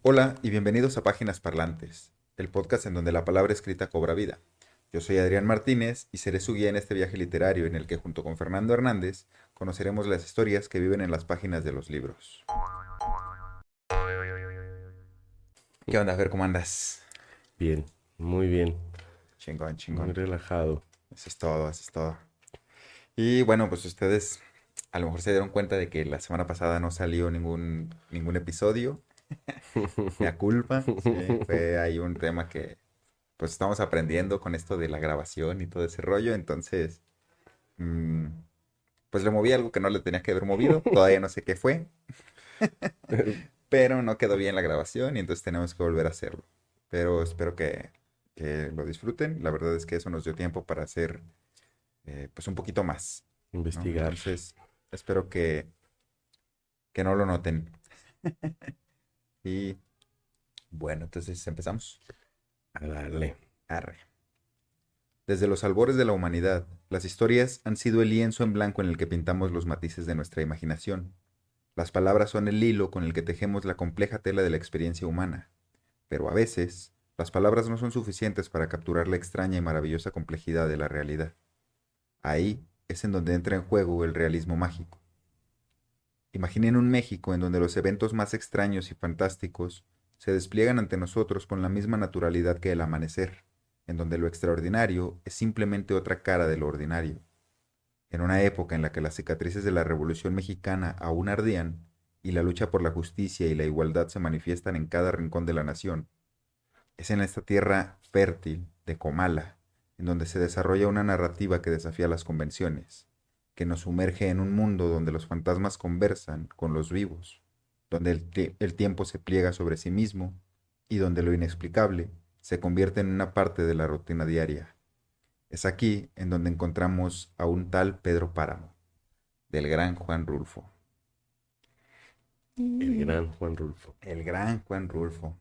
Hola y bienvenidos a Páginas Parlantes, el podcast en donde la palabra escrita cobra vida. Yo soy Adrián Martínez y seré su guía en este viaje literario en el que junto con Fernando Hernández conoceremos las historias que viven en las páginas de los libros. ¿Qué onda, Fer? ¿Cómo andas? Bien, muy bien, Chingón, muy chingón. relajado. Eso es todo, eso es todo. Y bueno, pues ustedes a lo mejor se dieron cuenta de que la semana pasada no salió ningún episodio. Mea culpa, sí, fue ahí un tema que pues estamos aprendiendo con esto de la grabación y todo ese rollo, entonces mm, pues le moví algo que no le tenía que haber movido, todavía no sé qué fue, pero no quedó bien la grabación y entonces tenemos que volver a hacerlo. Pero espero que lo disfruten, la verdad es que eso nos dio tiempo para hacer pues un poquito más, ¿no? Investigar. Entonces espero que no lo noten. Y bueno, entonces empezamos. A darle. Arre. Desde los albores de la humanidad, las historias han sido el lienzo en blanco en el que pintamos los matices de nuestra imaginación. Las palabras son el hilo con el que tejemos la compleja tela de la experiencia humana. Pero a veces, las palabras no son suficientes para capturar la extraña y maravillosa complejidad de la realidad. Ahí es en donde entra en juego el realismo mágico. Imaginen un México en donde los eventos más extraños y fantásticos se despliegan ante nosotros con la misma naturalidad que el amanecer, en donde lo extraordinario es simplemente otra cara de lo ordinario. En una época en la que las cicatrices de la Revolución Mexicana aún ardían y la lucha por la justicia y la igualdad se manifiestan en cada rincón de la nación, es en esta tierra fértil de Comala, en donde se desarrolla una narrativa que desafía las convenciones, que nos sumerge en un mundo donde los fantasmas conversan con los vivos, donde el tiempo se pliega sobre sí mismo y donde lo inexplicable se convierte en una parte de la rutina diaria. Es aquí en donde encontramos a un tal Pedro Páramo, del gran Juan Rulfo. El gran Juan Rulfo. El gran Juan Rulfo.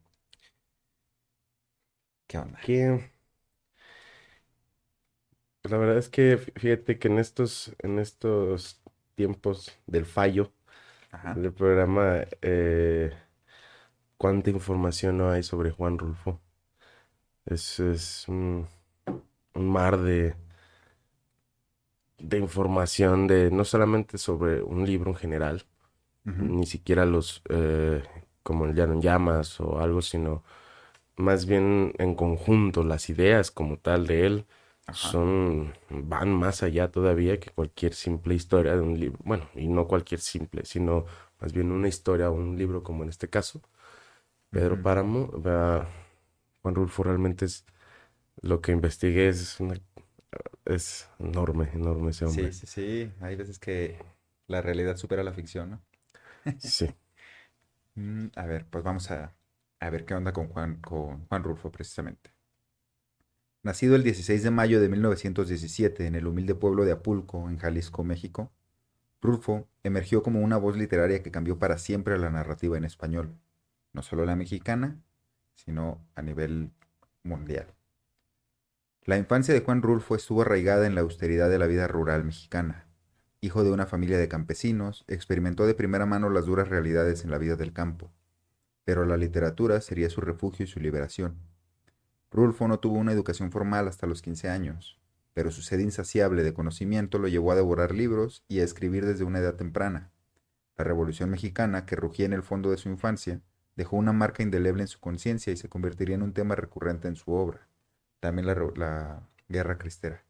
¿Qué onda? Que pues, la verdad es que fíjate que en estos tiempos del fallo Ajá. del programa, cuánta información no hay sobre Juan Rulfo. Es un mar de información de no solamente sobre un libro en general, Ujú. ni siquiera como el Llano en Llamas o algo, sino más bien en conjunto, las ideas como tal de él Ajá. van más allá todavía que cualquier simple historia de un libro. Bueno, y no cualquier simple, sino más bien una historia o un libro como en este caso. Pedro Ujú. Páramo, Juan Rulfo realmente es lo que investigué, es enorme, enorme ese Sí, hombre. sí, sí. Hay veces que la realidad supera la ficción, ¿no? Sí. A ver, pues a ver qué onda con Juan Rulfo, precisamente. Nacido el 16 de mayo de 1917 en el humilde pueblo de Apulco, en Jalisco, México, Rulfo emergió como una voz literaria que cambió para siempre la narrativa en español, no solo la mexicana, sino a nivel mundial. La infancia de Juan Rulfo estuvo arraigada en la austeridad de la vida rural mexicana. Hijo de una familia de campesinos, experimentó de primera mano las duras realidades en la vida del campo, pero la literatura sería su refugio y su liberación. Rulfo no tuvo una educación formal hasta los 15 años, pero su sed insaciable de conocimiento lo llevó a devorar libros y a escribir desde una edad temprana. La Revolución Mexicana, que rugía en el fondo de su infancia, dejó una marca indeleble en su conciencia y se convertiría en un tema recurrente en su obra. También la Guerra Cristera.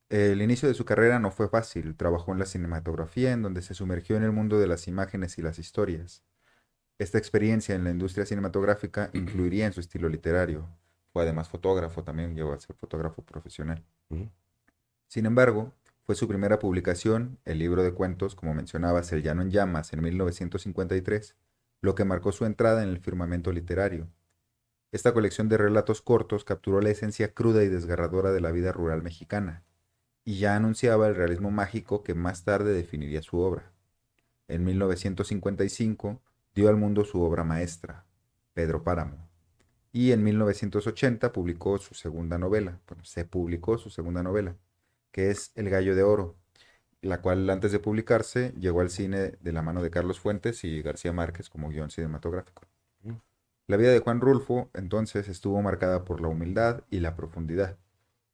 El inicio de su carrera no fue fácil. Trabajó en la cinematografía, en donde se sumergió en el mundo de las imágenes y las historias. Esta experiencia en la industria cinematográfica influiría en su estilo literario. Fue además fotógrafo, también llegó a ser fotógrafo profesional. Ujú. Sin embargo, fue su primera publicación, el libro de cuentos, como mencionabas, El Llano en Llamas, en 1953, lo que marcó su entrada en el firmamento literario. Esta colección de relatos cortos capturó la esencia cruda y desgarradora de la vida rural mexicana, y ya anunciaba el realismo mágico que más tarde definiría su obra. En 1955 dio al mundo su obra maestra, Pedro Páramo, y en 1980 publicó su segunda novela, bueno, se publicó su segunda novela, que es El Gallo de Oro, la cual antes de publicarse llegó al cine de la mano de Carlos Fuentes y García Márquez como guión cinematográfico. La vida de Juan Rulfo entonces estuvo marcada por la humildad y la profundidad.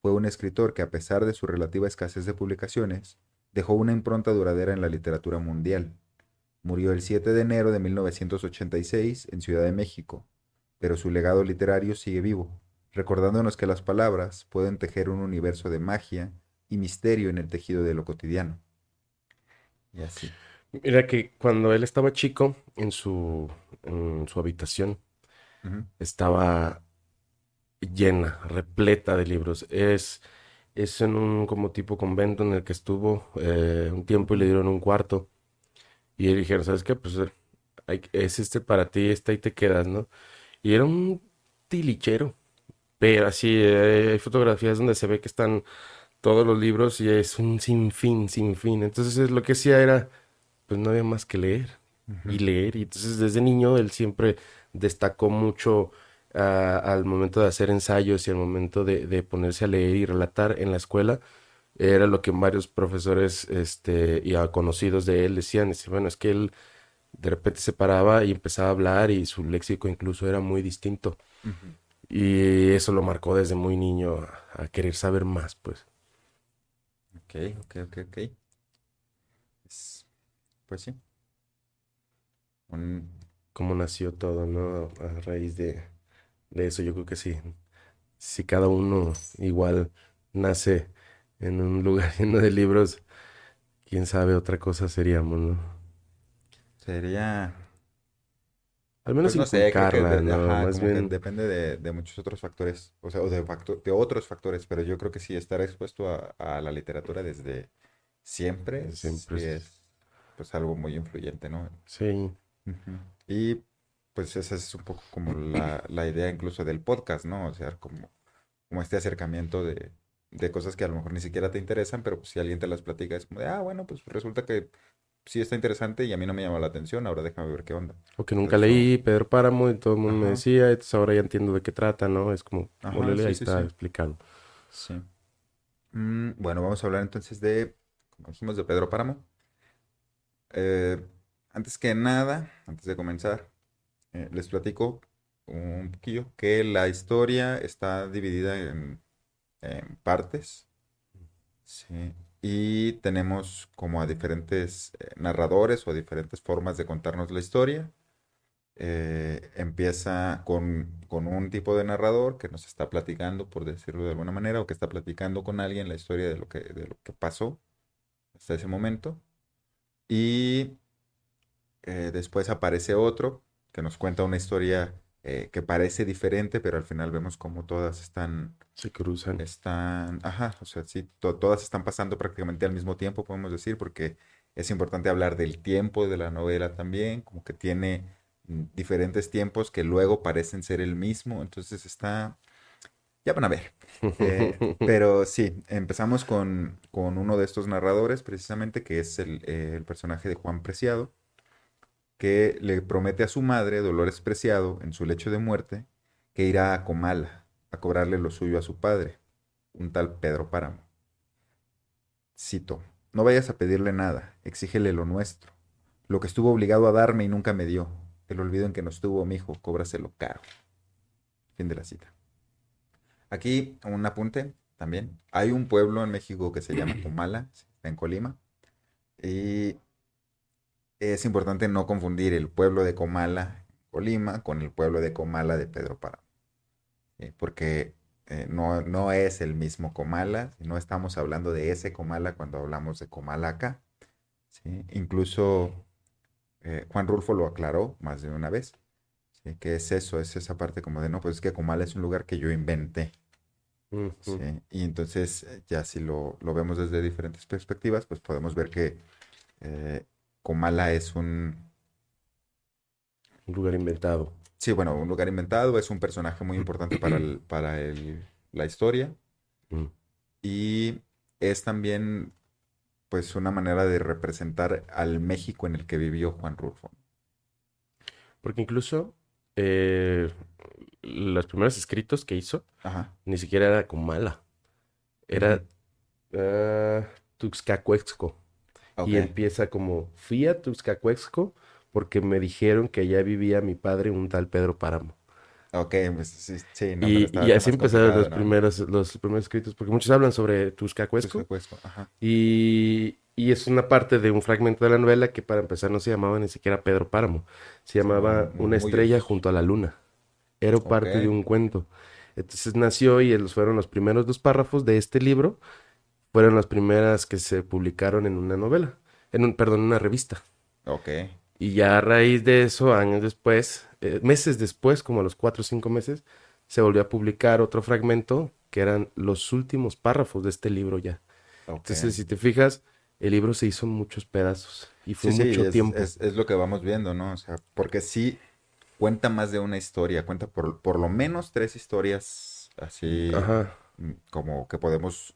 Fue un escritor que, a pesar de su relativa escasez de publicaciones, dejó una impronta duradera en la literatura mundial. Murió el 7 de enero de 1986 en Ciudad de México, pero su legado literario sigue vivo, recordándonos que las palabras pueden tejer un universo de magia y misterio en el tejido de lo cotidiano. Y así. Mira que cuando él estaba chico, en su habitación, Ujú, estaba llena, repleta de libros. Es en un como tipo convento en el que estuvo un tiempo y le ujú, dieron un cuarto. Y le dijeron, ¿sabes qué? Pues es este para ti, este ahí te quedas, ¿no? Y era un tilichero. Pero así, hay fotografías donde se ve que están todos los libros y es un sinfín, sinfín. Entonces lo que hacía era, pues no había más que leer y ujú, leer. Y entonces desde niño él siempre destacó mucho al momento de hacer ensayos y al momento de ponerse a leer y relatar en la escuela. Era lo que varios profesores y a conocidos de él decían. Dice, bueno, es que él de repente se paraba y empezaba a hablar y su léxico incluso era muy distinto. ujú. Y eso lo marcó desde muy niño a querer saber más, pues. Ok, ok, ok, ok. Es- pues sí. Un- Cómo nació todo, ¿no? A raíz de eso, yo creo que sí. Si cada uno igual nace en un lugar lleno de libros, quién sabe otra cosa seríamos, ¿no? sería, Al menos pues no sé, creo que, inculcarla, ¿no? ajá, Más como que bien, depende de muchos otros factores, o sea, o de otros factores, pero yo creo que sí, estar expuesto a la literatura desde siempre, siempre sí es, pues algo muy influyente, ¿no? sí, Ujú. Y pues esa es un poco como la idea incluso del podcast, ¿no? O sea, como este acercamiento de cosas que a lo mejor ni siquiera te interesan, pero pues si alguien te las platica es como de, ah, bueno, pues resulta que sí está interesante y a mí no me llama la atención, ahora déjame ver qué onda. o que nunca Entonces eso, leí Pedro Páramo y todo el mundo me ajá, decía, entonces ahora ya entiendo de qué trata, ¿no? Es como, ajá, ólele, ahí sí, sí, está sí, explicado. sí. Bueno, vamos a hablar entonces de, como dijimos, de Pedro Páramo. Eh, Antes que nada, antes de comenzar, les platico un poquillo que la historia está dividida en partes, ¿sí? Y tenemos como a diferentes narradores o diferentes formas de contarnos la historia. Empieza con un tipo de narrador que nos está platicando, por decirlo de alguna manera, o que está platicando con alguien la historia de lo que pasó hasta ese momento. Y después aparece otro que nos cuenta una historia que parece diferente, pero al final vemos como todas Se cruzan. ajá, o sea, sí, todas están pasando prácticamente al mismo tiempo, podemos decir, porque es importante hablar del tiempo de la novela también, como que tiene diferentes tiempos que luego parecen ser el mismo, entonces ya van a ver. Pero sí, empezamos con uno de estos narradores, precisamente, que es el personaje de Juan Preciado, que le promete a su madre, Dolores Preciado, en su lecho de muerte, que irá a Comala a cobrarle lo suyo a su padre, un tal Pedro Páramo. Cito, no vayas a pedirle nada, exígele lo nuestro, lo que estuvo obligado a darme y nunca me dio, el olvido en que nos tuvo mi hijo, cóbraselo caro. Fin de la cita. Aquí un apunte también. Hay un pueblo en México que se llama Comala, está en Colima, y es importante no confundir el pueblo de Comala, Colima, con el pueblo de Comala de Pedro Páramo, porque no es el mismo Comala, no estamos hablando de ese Comala cuando hablamos de Comala acá, ¿sí? Incluso Juan Rulfo lo aclaró más de una vez, ¿sí? Que es eso, es esa parte como de, no, pues es que Comala es un lugar que yo inventé, ¿sí? Ujú. Y entonces ya si lo vemos desde diferentes perspectivas, pues podemos ver que Comala es Un lugar inventado. sí, bueno, un lugar inventado, es un personaje muy importante la historia Mm. y es también pues una manera de representar al México en el que vivió Juan Rulfo. Porque incluso eh, los primeros escritos que hizo Ajá. ni siquiera era con mala. Ujú. Era Tuxcacuexco. Ok. Y empieza como, fui a Tuxcacuexco porque me dijeron que allá vivía mi padre, un tal Pedro Páramo. Ok, pues sí, sí, no, pero Y está así más empezaron complicado, ¿no? los primeros escritos, porque muchos hablan sobre Tuscacuesco, Tuscacuesco, ajá. y es una parte de un fragmento de la novela que para empezar no se llamaba ni siquiera Pedro Páramo, se Se llamaban llamaba Una estrella murmullos. junto a la luna. Era Ok, parte de un cuento. Entonces nació y fueron los primeros dos párrafos de este libro, fueron las primeras que se publicaron en una novela, perdón, en una revista. ok. Y ya a raíz de eso, años después, meses después, como a los 4 o 5 meses, se volvió a publicar otro fragmento que eran los últimos párrafos de este libro ya. Ok. Entonces, si te fijas, el libro se hizo en muchos pedazos y fue Sí, sí, mucho tiempo. es lo que vamos viendo, ¿no? O sea, porque sí cuenta más de una historia, cuenta por lo menos tres historias así Ajá, como que podemos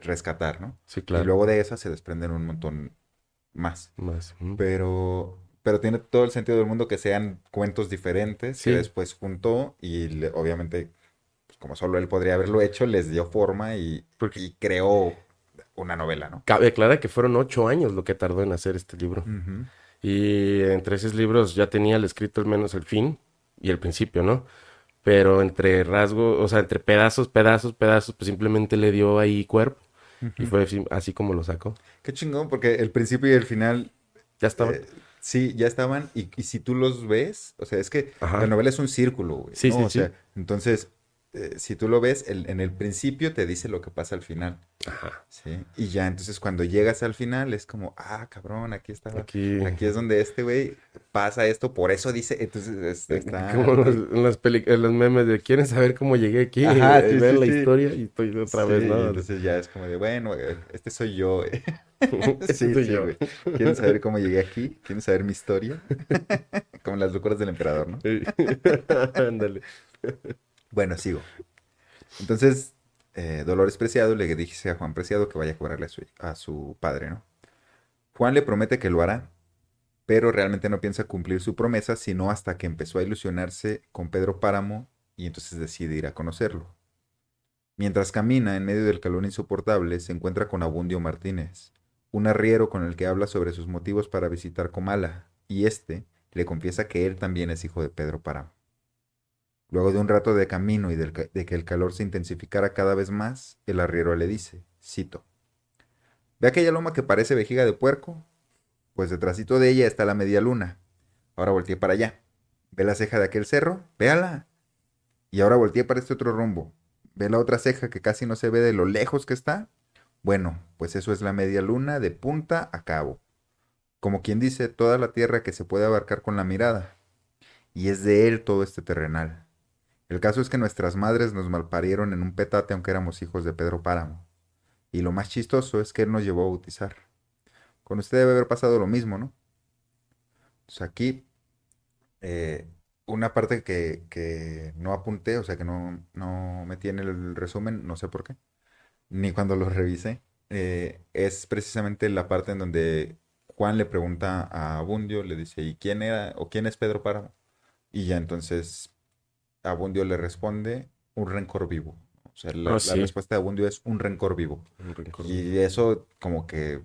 rescatar, ¿no? sí, Y claro. luego de esas se desprenden un montón más. Más. Pero tiene todo el sentido del mundo que sean cuentos diferentes que Sí, después juntó y obviamente, pues como solo él podría haberlo hecho, les dio forma porque y creó una novela, ¿no? cabe aclarar que fueron 8 años lo que tardó en hacer este libro. Ujú, Y entre esos libros ya tenía el escrito al menos el fin y el principio, ¿no? Pero entre rasgos, o sea, entre pedazos, pues simplemente le dio ahí cuerpo y ujú. fue así como lo sacó. Qué chingón, porque el principio y el final, Ya estaban. sí, ya estaban, y si tú los ves, o sea, es que la Ajá. novela es un círculo, güey, Sí, ¿no? sí, O sí. sea, entonces, si tú lo ves, en el principio te dice lo que pasa al final, Ajá. ¿sí? Y ya, entonces cuando llegas al final es como, ah, cabrón, aquí estaba, Aquí, aquí es donde este güey pasa esto, por eso dice, entonces como está, en los memes de ¿quieren saber cómo llegué aquí? ajá, sí, sí, Vean la sí, historia y estoy otra sí, vez, ¿no? entonces ya es como de, bueno, este soy yo, Este sí, soy sí, yo. güey. ¿Quieren saber cómo llegué aquí? ¿Quieren saber mi historia? Como las locuras del emperador, ¿no? Ándale. Bueno, sigo. Entonces, Dolores Preciado le dice a Juan Preciado que vaya a cobrarle a su padre, ¿no? Juan le promete que lo hará, pero realmente no piensa cumplir su promesa, sino hasta que empezó a ilusionarse con Pedro Páramo y entonces decide ir a conocerlo. Mientras camina en medio del calor insoportable, se encuentra con Abundio Martínez, un arriero con el que habla sobre sus motivos para visitar Comala, y este le confiesa que él también es hijo de Pedro Páramo. Luego de un rato de camino y de que el calor se intensificara cada vez más, el arriero le dice, cito, ¿ve aquella loma que parece vejiga de puerco? Pues detrásito de ella está la media luna. Ahora volteé para allá. ¿Ve la ceja de aquel cerro? Véala. Y ahora volteé para este otro rumbo. ¿Ve la otra ceja que casi no se ve de lo lejos que está? Bueno, pues eso es la media luna de punta a cabo. Como quien dice, toda la tierra que se puede abarcar con la mirada. Y es de él todo este terrenal. El caso es que nuestras madres nos malparieron en un petate aunque éramos hijos de Pedro Páramo. Y lo más chistoso es que él nos llevó a bautizar. Con usted debe haber pasado lo mismo, ¿no? Pues aquí, eh, una parte que no apunté, o sea que no metí en el resumen, no sé por qué, ni cuando lo revisé, es precisamente la parte en donde Juan le pregunta a Abundio, le dice, ¿y quién era o quién es Pedro Páramo? Y ya entonces Abundio le responde, un rencor vivo. O sea, Ah, la sí. respuesta de Abundio es un rencor vivo. Un rencor vivo. Y eso como que,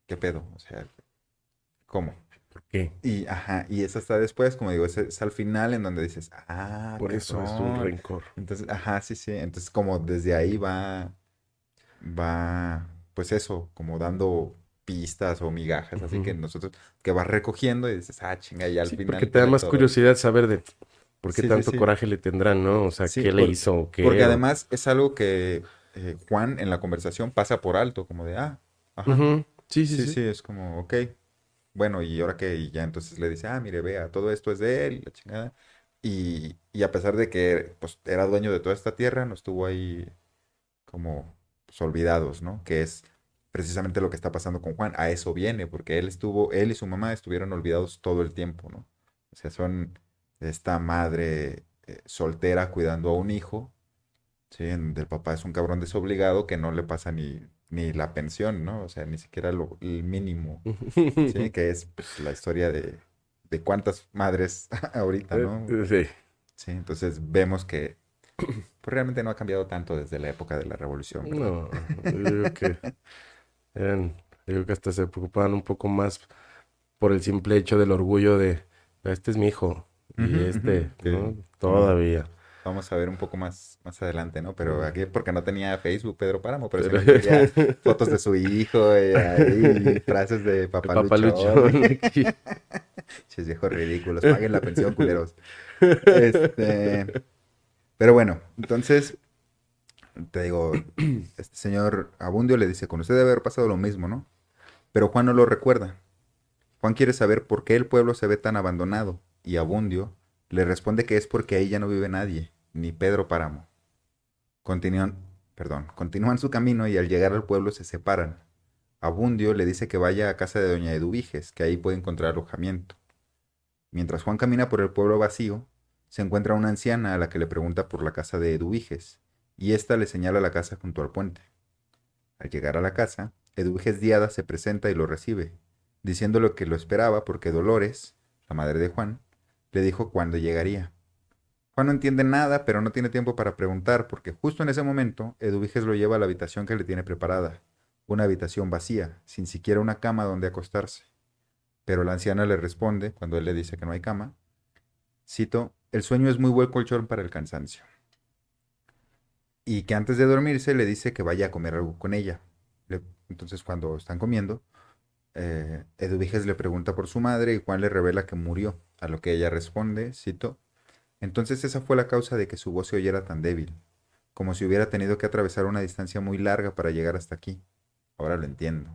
¿qué pedo? O sea, ¿cómo? ¿Por qué? Y, ajá, y eso está después, como digo, es al final en donde dices, ah, Por eso es un cabrón. rencor. Entonces, ajá, sí, sí. Entonces, como desde ahí va, pues eso, como dando pistas o migajas, así que Ujú. nosotros, que vas recogiendo y dices, ah, chinga, y al Sí, porque final te da trae más todo esto. curiosidad saber de por qué Sí, sí, tanto sí. coraje le tendrán, ¿no? O sea, Sí, qué le hizo o porque qué. además es algo que Juan en la conversación pasa por alto, como de, ah, ajá, Ujú. Sí, sí, sí, sí. sí, es como, ok, bueno, ¿y ahora qué? Y ya entonces le dice, ah, mire, vea, todo esto es de él, y la chingada. Y a pesar de que pues, era dueño de toda esta tierra, no estuvo ahí como pues, olvidados, ¿no? Que es precisamente lo que está pasando con Juan. A eso viene, porque él y su mamá estuvieron olvidados todo el tiempo, ¿no? O sea, son esta madre soltera cuidando a un hijo, ¿sí? En donde el papá es un cabrón desobligado que no le pasa ni la pensión, ¿no? O sea, ni siquiera el mínimo, ¿sí? Que es pues, la historia de cuántas madres ahorita, ¿no? Sí. Sí, entonces vemos que pues, realmente no ha cambiado tanto desde la época de la revolución, ¿verdad? No, yo digo que eran, yo digo que hasta se preocupaban un poco más por el simple hecho del orgullo de, este es mi hijo, Y Ujú, ujú, ¿no? como Todavía. vamos a ver un poco más adelante, ¿no? Pero aquí porque no tenía Facebook Pedro Páramo, pero sí Pero me subía fotos de su hijo y ahí frases de el papaluchón. papaluchón aquí. Ches viejos ridículos, paguen la pensión, culeros. Este, pero bueno, entonces te digo, este señor Abundio le dice, con usted debe haber pasado lo mismo, ¿no? Pero Juan no lo recuerda. Juan quiere saber por qué el pueblo se ve tan abandonado y Abundio le responde que es porque ahí ya no vive nadie, ni Pedro Páramo. Continúan, continúan su camino y al llegar al pueblo se separan. Abundio le dice que vaya a casa de doña Eduviges, que ahí puede encontrar alojamiento. Mientras Juan camina por el pueblo vacío, se encuentra una anciana a la que le pregunta por la casa de Eduviges, y ésta le señala la casa junto al puente. Al llegar a la casa, Eduviges Diada se presenta y lo recibe, diciéndole que lo esperaba porque Dolores, la madre de Juan, le dijo cuándo llegaría. Juan no entiende nada, pero no tiene tiempo para preguntar, porque justo en ese momento, Eduviges lo lleva a la habitación que le tiene preparada, una habitación vacía, sin siquiera una cama donde acostarse. Pero la anciana le responde, cuando él le dice que no hay cama, cito, el sueño es muy buen colchón para el cansancio. Y que antes de dormirse le dice que vaya a comer algo con ella. Entonces cuando están comiendo, Eduviges le pregunta por su madre y Juan le revela que murió, a lo que ella responde, cito, entonces esa fue la causa de que su voz se oyera tan débil, como si hubiera tenido que atravesar una distancia muy larga para llegar hasta aquí. Ahora lo entiendo.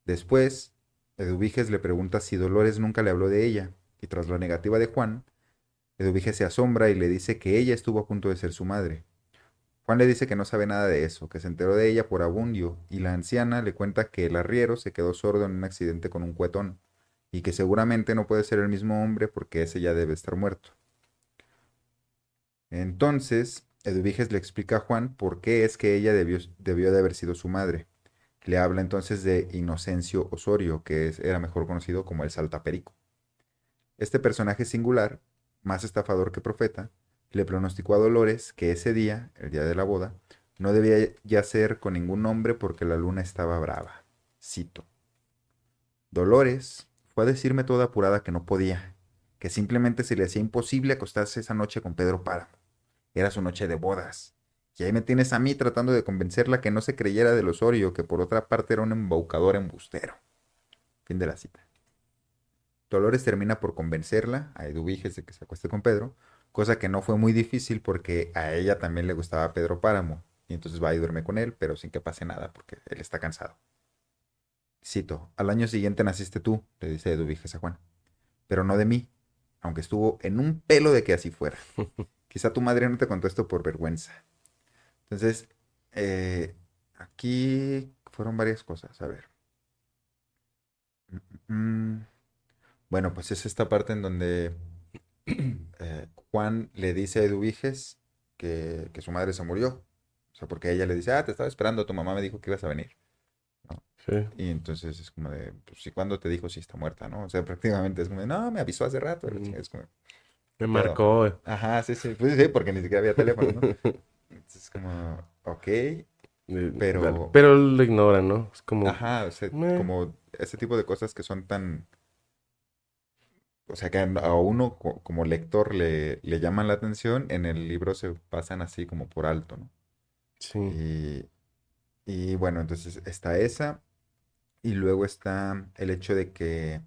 Después, Eduviges le pregunta si Dolores nunca le habló de ella, y tras la negativa de Juan, Eduviges se asombra y le dice que ella estuvo a punto de ser su madre. Juan le dice que no sabe nada de eso, que se enteró de ella por Abundio, y la anciana le cuenta que el arriero se quedó sordo en un accidente con un cuetón, y que seguramente no puede ser el mismo hombre porque ese ya debe estar muerto. Entonces, Eduviges le explica a Juan por qué es que ella debió de haber sido su madre. Le habla entonces de Inocencio Osorio, que era mejor conocido como el Saltaperico. Este personaje singular, más estafador que profeta, le pronosticó a Dolores que ese día, el día de la boda, no debía yacer con ningún hombre porque la luna estaba brava. Cito. Dolores fue a decirme toda apurada que no podía, que simplemente se le hacía imposible acostarse esa noche con Pedro Páramo. Era su noche de bodas. Y ahí me tienes a mí tratando de convencerla que no se creyera del Osorio, que por otra parte era un embaucador embustero. Fin de la cita. Dolores termina por convencerla a Eduviges de que se acueste con Pedro, cosa que no fue muy difícil porque a ella también le gustaba Pedro Páramo, y entonces va y duerme con él, pero sin que pase nada porque él está cansado. Cito, al año siguiente naciste tú, le dice Eduviges a Juan, pero no de mí, aunque estuvo en un pelo de que así fuera. Quizá tu madre no te contó esto por vergüenza. Entonces, aquí fueron varias cosas, a ver. Mm, Bueno, pues es esta parte en donde Juan le dice a Eduviges que su madre se murió. O sea, porque ella le dice, te estaba esperando, tu mamá me dijo que ibas a venir, ¿no? Sí, Y entonces es como de, pues, ¿y cuándo te dijo si está muerta, no? O sea, prácticamente es como de, no, me avisó hace rato. mm, Es como, ¿qué me pedo? marcó. Ajá, sí, sí, pues sí, porque ni siquiera había teléfono, ¿no? Entonces es como, ok, pero, Pero lo ignoran, ¿no? Es como, ajá, o sea, meh, como ese tipo de cosas que son tan, o sea, que a uno como lector le llaman la atención, en el libro se pasan así como por alto, ¿no? sí. Y, y bueno, entonces está esa, y luego está el hecho de que,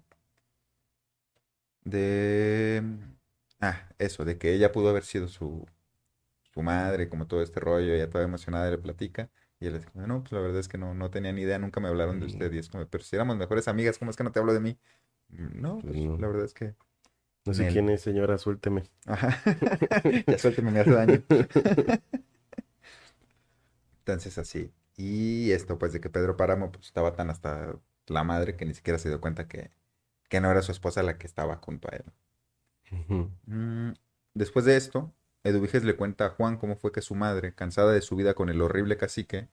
de, eso, de que ella pudo haber sido su madre, como todo este rollo, ella toda emocionada le platica, y él es como, no, pues la verdad es que no tenía ni idea, nunca me hablaron de Mm, usted, y es como, pero si éramos mejores amigas, ¿cómo es que no te hablo de mí? No, pues pues no. la verdad es que No sé Nel. quién es, señora, suélteme. Ajá. Ya suélteme, me hace daño. Entonces así. Y esto, pues, de que Pedro Páramo pues, estaba tan hasta la madre que ni siquiera se dio cuenta que no era su esposa la que estaba junto a él. Ujú. Mm, Después de esto, Eduviges le cuenta a Juan cómo fue que su madre, cansada de su vida con el horrible cacique,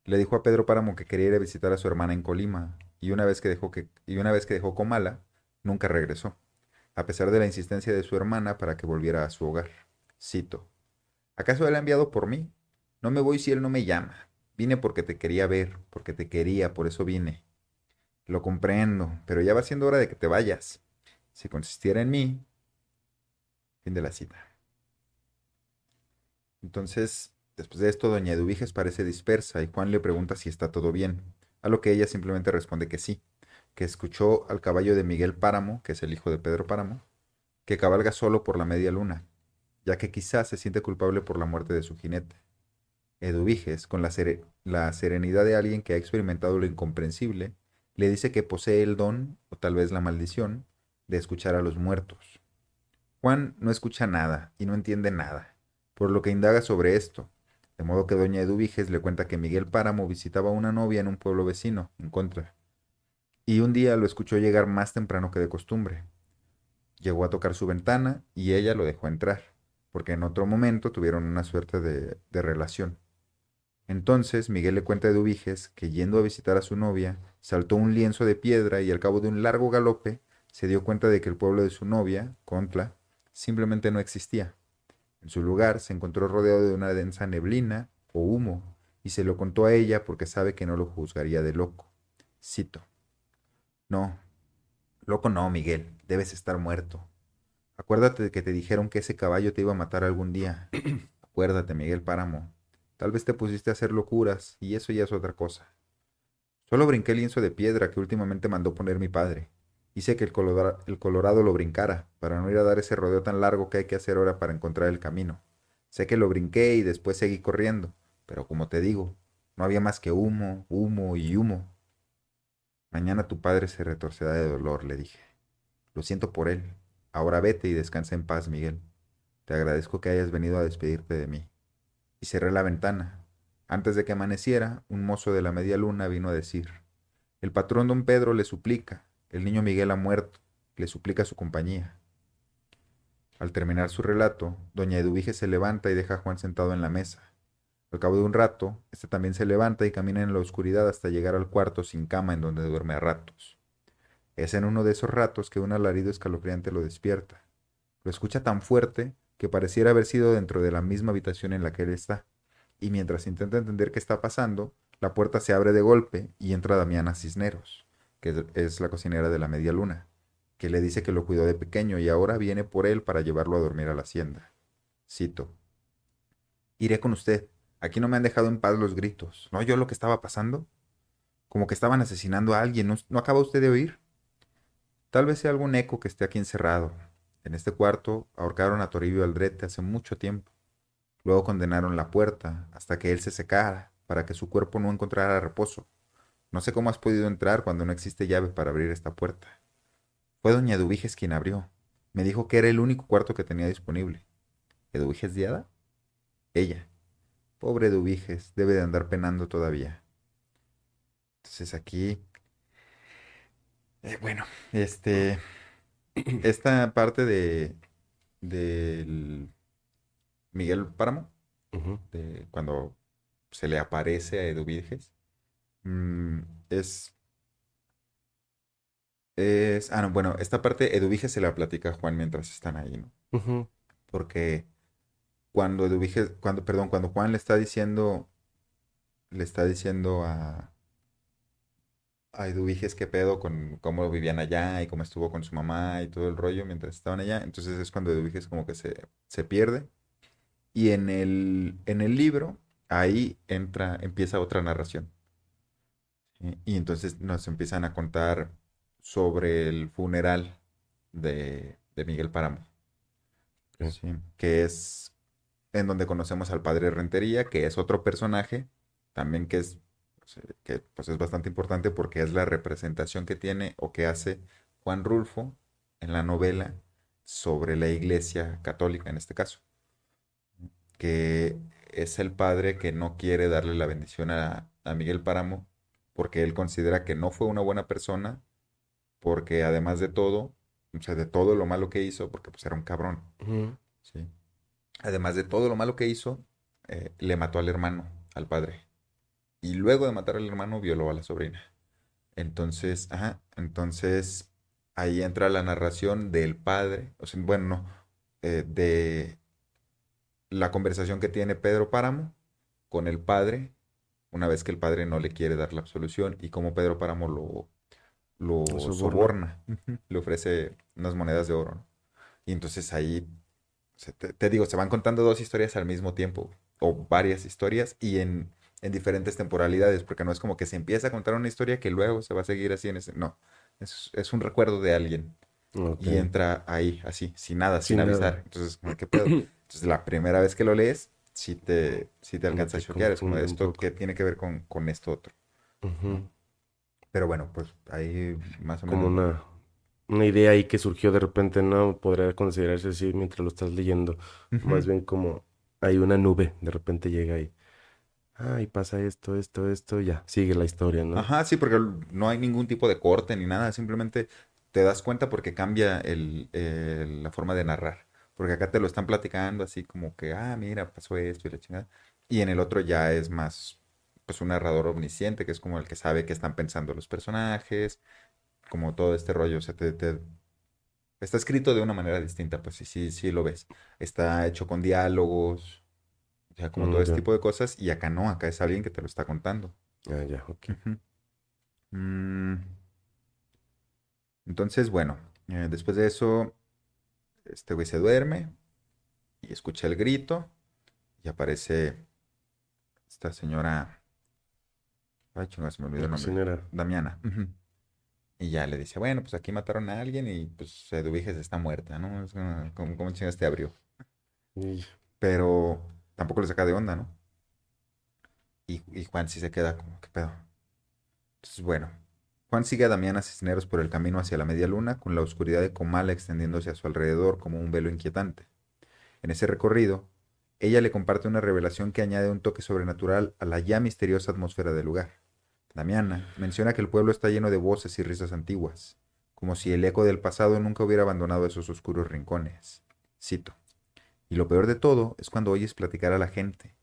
le dijo a Pedro Páramo que quería ir a visitar a su hermana en Colima, y una vez que dejó Comala, nunca regresó, a pesar de la insistencia de su hermana para que volviera a su hogar. Cito. ¿Acaso él ha enviado por mí? No me voy si él no me llama. Vine porque te quería ver, porque te quería, por eso vine. Lo comprendo, pero ya va siendo hora de que te vayas. Si consistiera en mí, Fin de la cita. Entonces, después de esto, doña Eduviges parece dispersa y Juan le pregunta si está todo bien, a lo que ella simplemente responde que sí, que escuchó al caballo de Miguel Páramo, que es el hijo de Pedro Páramo, que cabalga solo por la media luna, ya que quizás se siente culpable por la muerte de su jinete. Eduviges, con la serenidad de alguien que ha experimentado lo incomprensible, le dice que posee el don, o tal vez la maldición, de escuchar a los muertos. Juan no escucha nada y no entiende nada, por lo que indaga sobre esto, de modo que doña Eduviges le cuenta que Miguel Páramo visitaba a una novia en un pueblo vecino, en Contra, y un día lo escuchó llegar más temprano que de costumbre. Llegó a tocar su ventana y ella lo dejó entrar, porque en otro momento tuvieron una suerte de relación. Entonces Miguel le cuenta a Eduviges que yendo a visitar a su novia, saltó un lienzo de piedra y al cabo de un largo galope se dio cuenta de que el pueblo de su novia, Contla, simplemente no existía. En su lugar se encontró rodeado de una densa neblina o humo y se lo contó a ella porque sabe que no lo juzgaría de loco. Cito: No, loco no, Miguel, debes estar muerto. Acuérdate de que te dijeron que ese caballo te iba a matar algún día. Acuérdate, Miguel Páramo. Tal vez te pusiste a hacer locuras, y eso ya es otra cosa. Solo brinqué el lienzo de piedra que últimamente mandó poner mi padre. Hice que el Colorado lo brincara, para no ir a dar ese rodeo tan largo que hay que hacer ahora para encontrar el camino. Sé que lo brinqué y después seguí corriendo, pero como te digo, no había más que humo, humo y humo. Mañana tu padre se retorcerá de dolor, le dije. Lo siento por él. Ahora vete y descansa en paz, Miguel. Te agradezco que hayas venido a despedirte de mí. Y cerré la ventana. Antes de que amaneciera, un mozo de la media luna vino a decir: el patrón don Pedro le suplica, el niño Miguel ha muerto, le suplica su compañía. Al terminar su relato, doña Eduvige se levanta y deja a Juan sentado en la mesa. Al cabo de un rato, este también se levanta y camina en la oscuridad hasta llegar al cuarto sin cama en donde duerme a ratos. Es en uno de esos ratos que un alarido escalofriante lo despierta. Lo escucha tan fuerte que pareciera haber sido dentro de la misma habitación en la que él está, y mientras intenta entender qué está pasando, la puerta se abre de golpe y entra Damiana Cisneros, que es la cocinera de la Media Luna, que le dice que lo cuidó de pequeño y ahora viene por él para llevarlo a dormir a la hacienda. Cito: iré con usted. Aquí no me han dejado en paz los gritos. ¿No oyó lo que estaba pasando? Como que estaban asesinando a alguien. ¿No acaba usted de oír? Tal vez sea algún eco que esté aquí encerrado. En este cuarto ahorcaron a Toribio Aldrete hace mucho tiempo. Luego condenaron la puerta hasta que él se secara, para que su cuerpo no encontrara reposo. No sé cómo has podido entrar cuando no existe llave para abrir esta puerta. Fue doña Eduviges quien abrió. Me dijo que era el único cuarto que tenía disponible. ¿Eduviges Diada? Ella. Pobre Eduviges, debe de andar penando todavía. Entonces aquí, bueno, esta parte del Miguel Páramo, Ujú, de cuando se le aparece a Eduviges, mm, es no, bueno, esta parte Eduviges se la platica a Juan mientras están ahí, ¿no? ujú, Porque cuando perdón, cuando Juan le está diciendo a Eduviges qué pedo con cómo vivían allá y cómo estuvo con su mamá y todo el rollo mientras estaban allá, entonces es cuando Eduviges como que se pierde. Y en el libro, ahí empieza otra narración. ¿Sí? Y entonces nos empiezan a contar sobre el funeral de Miguel Páramo. ok, Sí, que es en donde conocemos al padre Rentería, que es otro personaje, también que pues es bastante importante porque es la representación que tiene o que hace Juan Rulfo en la novela sobre la Iglesia Católica en este caso, que es el padre que no quiere darle la bendición a Miguel Páramo porque él considera que no fue una buena persona, porque además de todo, o sea, de todo lo malo que hizo, porque pues era un cabrón, ujú, ¿sí? Además de todo lo malo que hizo, le mató al hermano, al padre. Y luego de matar al hermano, violó a la sobrina. Entonces ahí entra la narración del padre, o sea, bueno, no, de la conversación que tiene Pedro Páramo con el padre, una vez que el padre no le quiere dar la absolución y cómo Pedro Páramo lo soborna. soborna, le ofrece unas monedas de oro, ¿no? Y entonces ahí sea, te digo, se van contando dos historias al mismo tiempo, o varias historias, y en diferentes temporalidades, porque no es como que se empieza a contar una historia que luego se va a seguir así en ese... No, es un recuerdo de alguien Ok. y entra ahí, así, sin nada, sin Sin avisar. nada. Entonces, como, ¿qué pedo? Entonces, la primera vez que lo lees, sí te No alcanza a te choquear. Es como, confunde un ¿esto poco. qué tiene que ver con esto otro? ¿No? Ujú. Pero bueno, pues ahí más o Como menos va. una idea ahí que surgió de repente, no podría considerarse así mientras lo estás leyendo. Más Ujú. bien como hay una nube, de repente llega ahí. Ah, y pasa esto, esto, esto, ya, sigue la historia, ¿no? Ajá, sí, porque no hay ningún tipo de corte ni nada, simplemente te das cuenta porque cambia la forma de narrar. Porque acá te lo están platicando así como que, mira, pasó esto y la chingada. Y en el otro ya es más, pues un narrador omnisciente, que es como el que sabe qué están pensando los personajes, como todo este rollo. O sea, está escrito de una manera distinta, pues sí, sí, sí lo ves. Está hecho con diálogos, o sea, como todo Mm, este ya, tipo de cosas. Y acá no, acá es alguien que te lo está contando. ah, ya, ok. Ujú. Mm, Entonces, bueno, después de eso, este güey se duerme y escucha el grito y aparece esta señora, ay, chinga, se me olvidó La el nombre, cocinera. Damiana. Ujú. Y ya le dice, bueno, pues aquí mataron a alguien y pues Eduviges está muerta, ¿no? Es como, ¿cómo chingas te abrió? Y, Pero tampoco le saca de onda, ¿no? Y Juan sí se queda como, ¿qué pedo? Entonces, bueno, Juan sigue a Damiana Cisneros por el camino hacia la media luna, con la oscuridad de Comala extendiéndose a su alrededor como un velo inquietante. En ese recorrido, ella le comparte una revelación que añade un toque sobrenatural a la ya misteriosa atmósfera del lugar. Damiana menciona que el pueblo está lleno de voces y risas antiguas, como si el eco del pasado nunca hubiera abandonado esos oscuros rincones. Cito. Y lo peor de todo es cuando oyes platicar a la gente,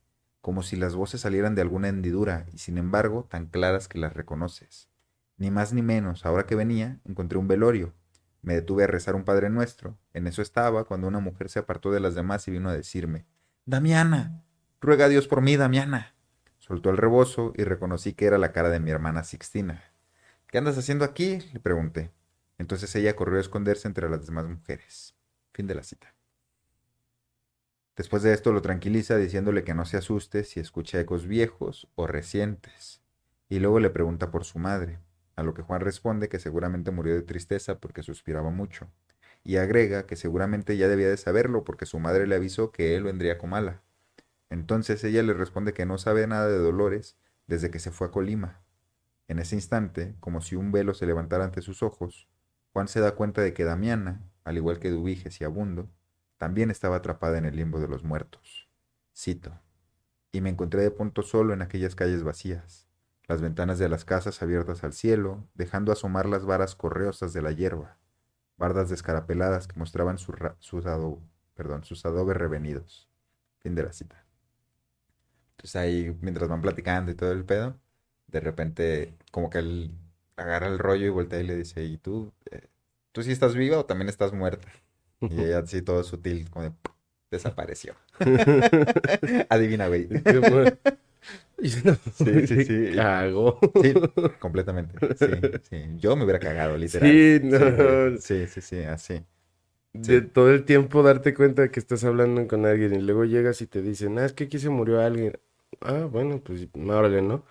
como si las voces salieran de alguna hendidura y sin embargo tan claras que las reconoces. Ni más ni menos, ahora que venía, encontré un velorio. Me detuve a rezar un Padre Nuestro. En eso estaba cuando una mujer se apartó de las demás y vino a decirme, Damiana, ruega a Dios por mí, Damiana. Soltó el rebozo y reconocí que era la cara de mi hermana Sixtina. ¿Qué andas haciendo aquí? Le pregunté. Entonces ella corrió a esconderse entre las demás mujeres. Fin de la cita. Después de esto lo tranquiliza diciéndole que no se asuste si escucha ecos viejos o recientes. Y luego le pregunta por su madre, a lo que Juan responde que seguramente murió de tristeza porque suspiraba mucho. Y agrega que seguramente ya debía de saberlo porque su madre le avisó que él vendría con mala. Entonces ella le responde que no sabe nada de Dolores desde que se fue a Colima. En ese instante, como si un velo se levantara ante sus ojos, Juan se da cuenta de que Damiana, al igual que Dubiges y Abundo, también estaba atrapada en el limbo de los muertos. Cito, y me encontré de pronto solo en aquellas calles vacías, las ventanas de las casas abiertas al cielo, dejando asomar las varas correosas de la hierba, bardas descarapeladas que mostraban sus adobes revenidos. Fin de la cita. Entonces ahí, mientras van platicando y todo el pedo, de repente como que él agarra el rollo y voltea y le dice, ¿y tú? ¿Tú sí estás viva o también estás muerta? Y ella así todo sutil, como de, desapareció. Adivina, güey. qué mal. Y no, Sí, sí, se sí. cagó. Sí, completamente. Sí, sí. Yo me hubiera cagado, literal. Sí, Sí, güey. no. Sí, sí, sí, así. De Sí. todo el tiempo darte cuenta de que estás hablando con alguien y luego llegas y te dicen, es que aquí se murió alguien. Ah, bueno, pues órale, ¿no?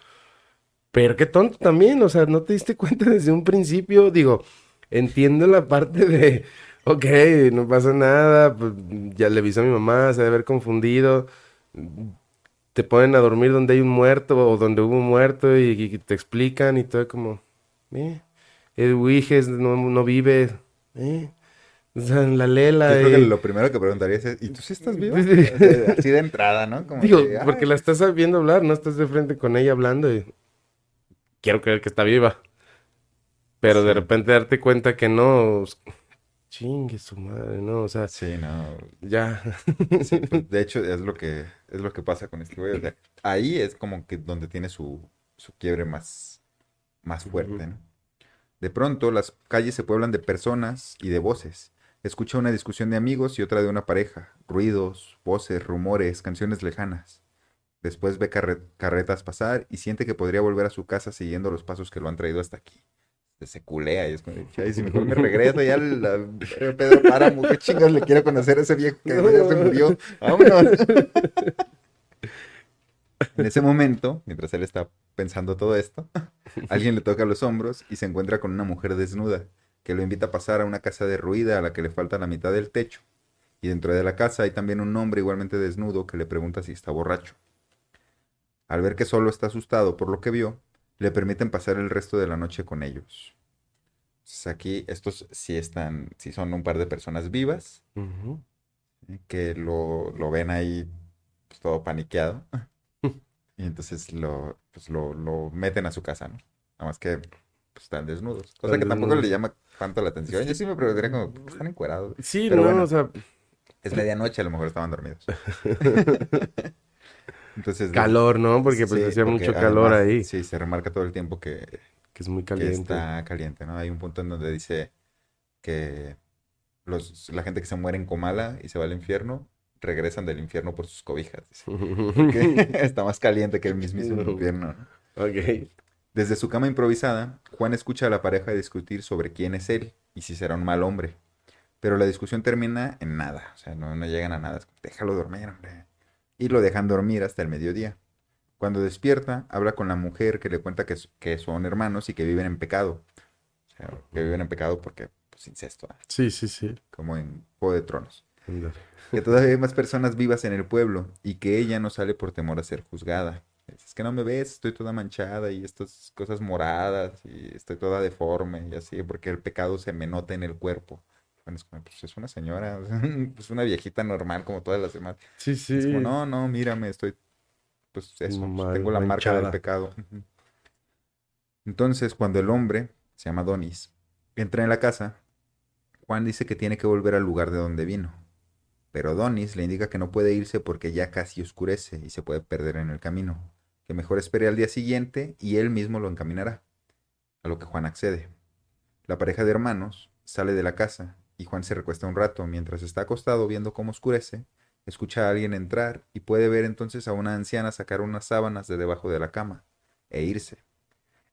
Pero qué tonto también, o sea, no te diste cuenta desde un principio. Digo, entiendo la parte de, ok, no pasa nada, pues ya le avisó a mi mamá, se debe haber confundido. Te ponen a dormir donde hay un muerto o donde hubo un muerto y te explican y todo como, eh, el Wiges no vive, eh. O sea, en la Yo lela, creo que lo primero que preguntaría es, ¿y tú sí estás viva? O sea, así de entrada, ¿no? Como Digo, de, porque la estás viendo hablar, no estás de frente con ella hablando y quiero creer que está viva. Pero de sí, repente darte cuenta que no, chingue su madre, no, o sea, sí, no. ya. Sí, pues de hecho es lo que pasa con este güey. O sea, ahí es como que donde tiene su quiebre más Ujú. fuerte, ¿no? De pronto las calles se pueblan de personas y de voces. Escucha una discusión de amigos y otra de una pareja. Ruidos, voces, rumores, canciones lejanas. Después ve carretas pasar y siente que podría volver a su casa siguiendo los pasos que lo han traído hasta aquí. pues, se culea y es como, "Ay, si mejor me regreso ya Pedro Páramo, qué chingas le quiero conocer a ese viejo que además ya se No. murió, vámonos". En ese momento, mientras él está pensando todo esto, alguien le toca los hombros y se encuentra con una mujer desnuda, que lo invita a pasar a una casa derruida a la que le falta la mitad del techo. Y dentro de la casa hay también un hombre igualmente desnudo que le pregunta si está borracho. Al ver que solo está asustado por lo que vio, le permiten pasar el resto de la noche con ellos. Entonces aquí estos sí están, sí son un par de personas vivas, Ujú. que lo ven ahí pues, todo paniqueado. Y entonces lo meten a su casa, ¿no? Nada más que pues, están desnudos. Cosa Están que tampoco le desnudos. llama tanto la atención. Yo Sí, sí me preguntaría como, ¿por qué están encuerados? sí, Pero no, o bueno, sea, es medianoche, a lo mejor estaban dormidos. Entonces, calor, ¿no? Porque pues sí, hacía porque mucho calor además, ahí, sí, se remarca todo el tiempo que es muy que caliente. está caliente, ¿no? Hay un punto en donde dice que la gente que se muere en Comala y se va al infierno, regresan del infierno por sus cobijas, dice. Porque está más caliente que el mismísimo No. infierno, ¿no? Ok. Desde su cama improvisada, Juan escucha a la pareja discutir sobre quién es él y si será un mal hombre. Pero la discusión termina en nada, o sea, no llegan a nada. Es como, déjalo dormir, hombre. Y lo dejan dormir hasta el mediodía. Cuando despierta, habla con la mujer que le cuenta que son hermanos y que viven en pecado. O sea, que viven en pecado porque, pues, incesto, ¿ah? Sí, sí, sí. Como en Juego de Tronos. Ándale. Que todavía hay más personas vivas en el pueblo y que ella no sale por temor a ser juzgada. Es que no me ves, estoy toda manchada y estas cosas moradas y estoy toda deforme y así, porque el pecado se me nota en el cuerpo. Bueno, es como, pues es una señora, es una viejita normal como todas las demás. Sí, Y es como, sí. no, no, mírame, estoy, pues eso, pues, Mal, tengo la marca del manchada. pecado. Ujú. Entonces, cuando el hombre, se llama Donis, entra en la casa, Juan dice que tiene que volver al lugar de donde vino. Pero Donis le indica que no puede irse porque ya casi oscurece y se puede perder en el camino, que mejor espere al día siguiente y él mismo lo encaminará, a lo que Juan accede. La pareja de hermanos sale de la casa y Juan se recuesta un rato mientras está acostado viendo cómo oscurece, escucha a alguien entrar y puede ver entonces a una anciana sacar unas sábanas de debajo de la cama e irse.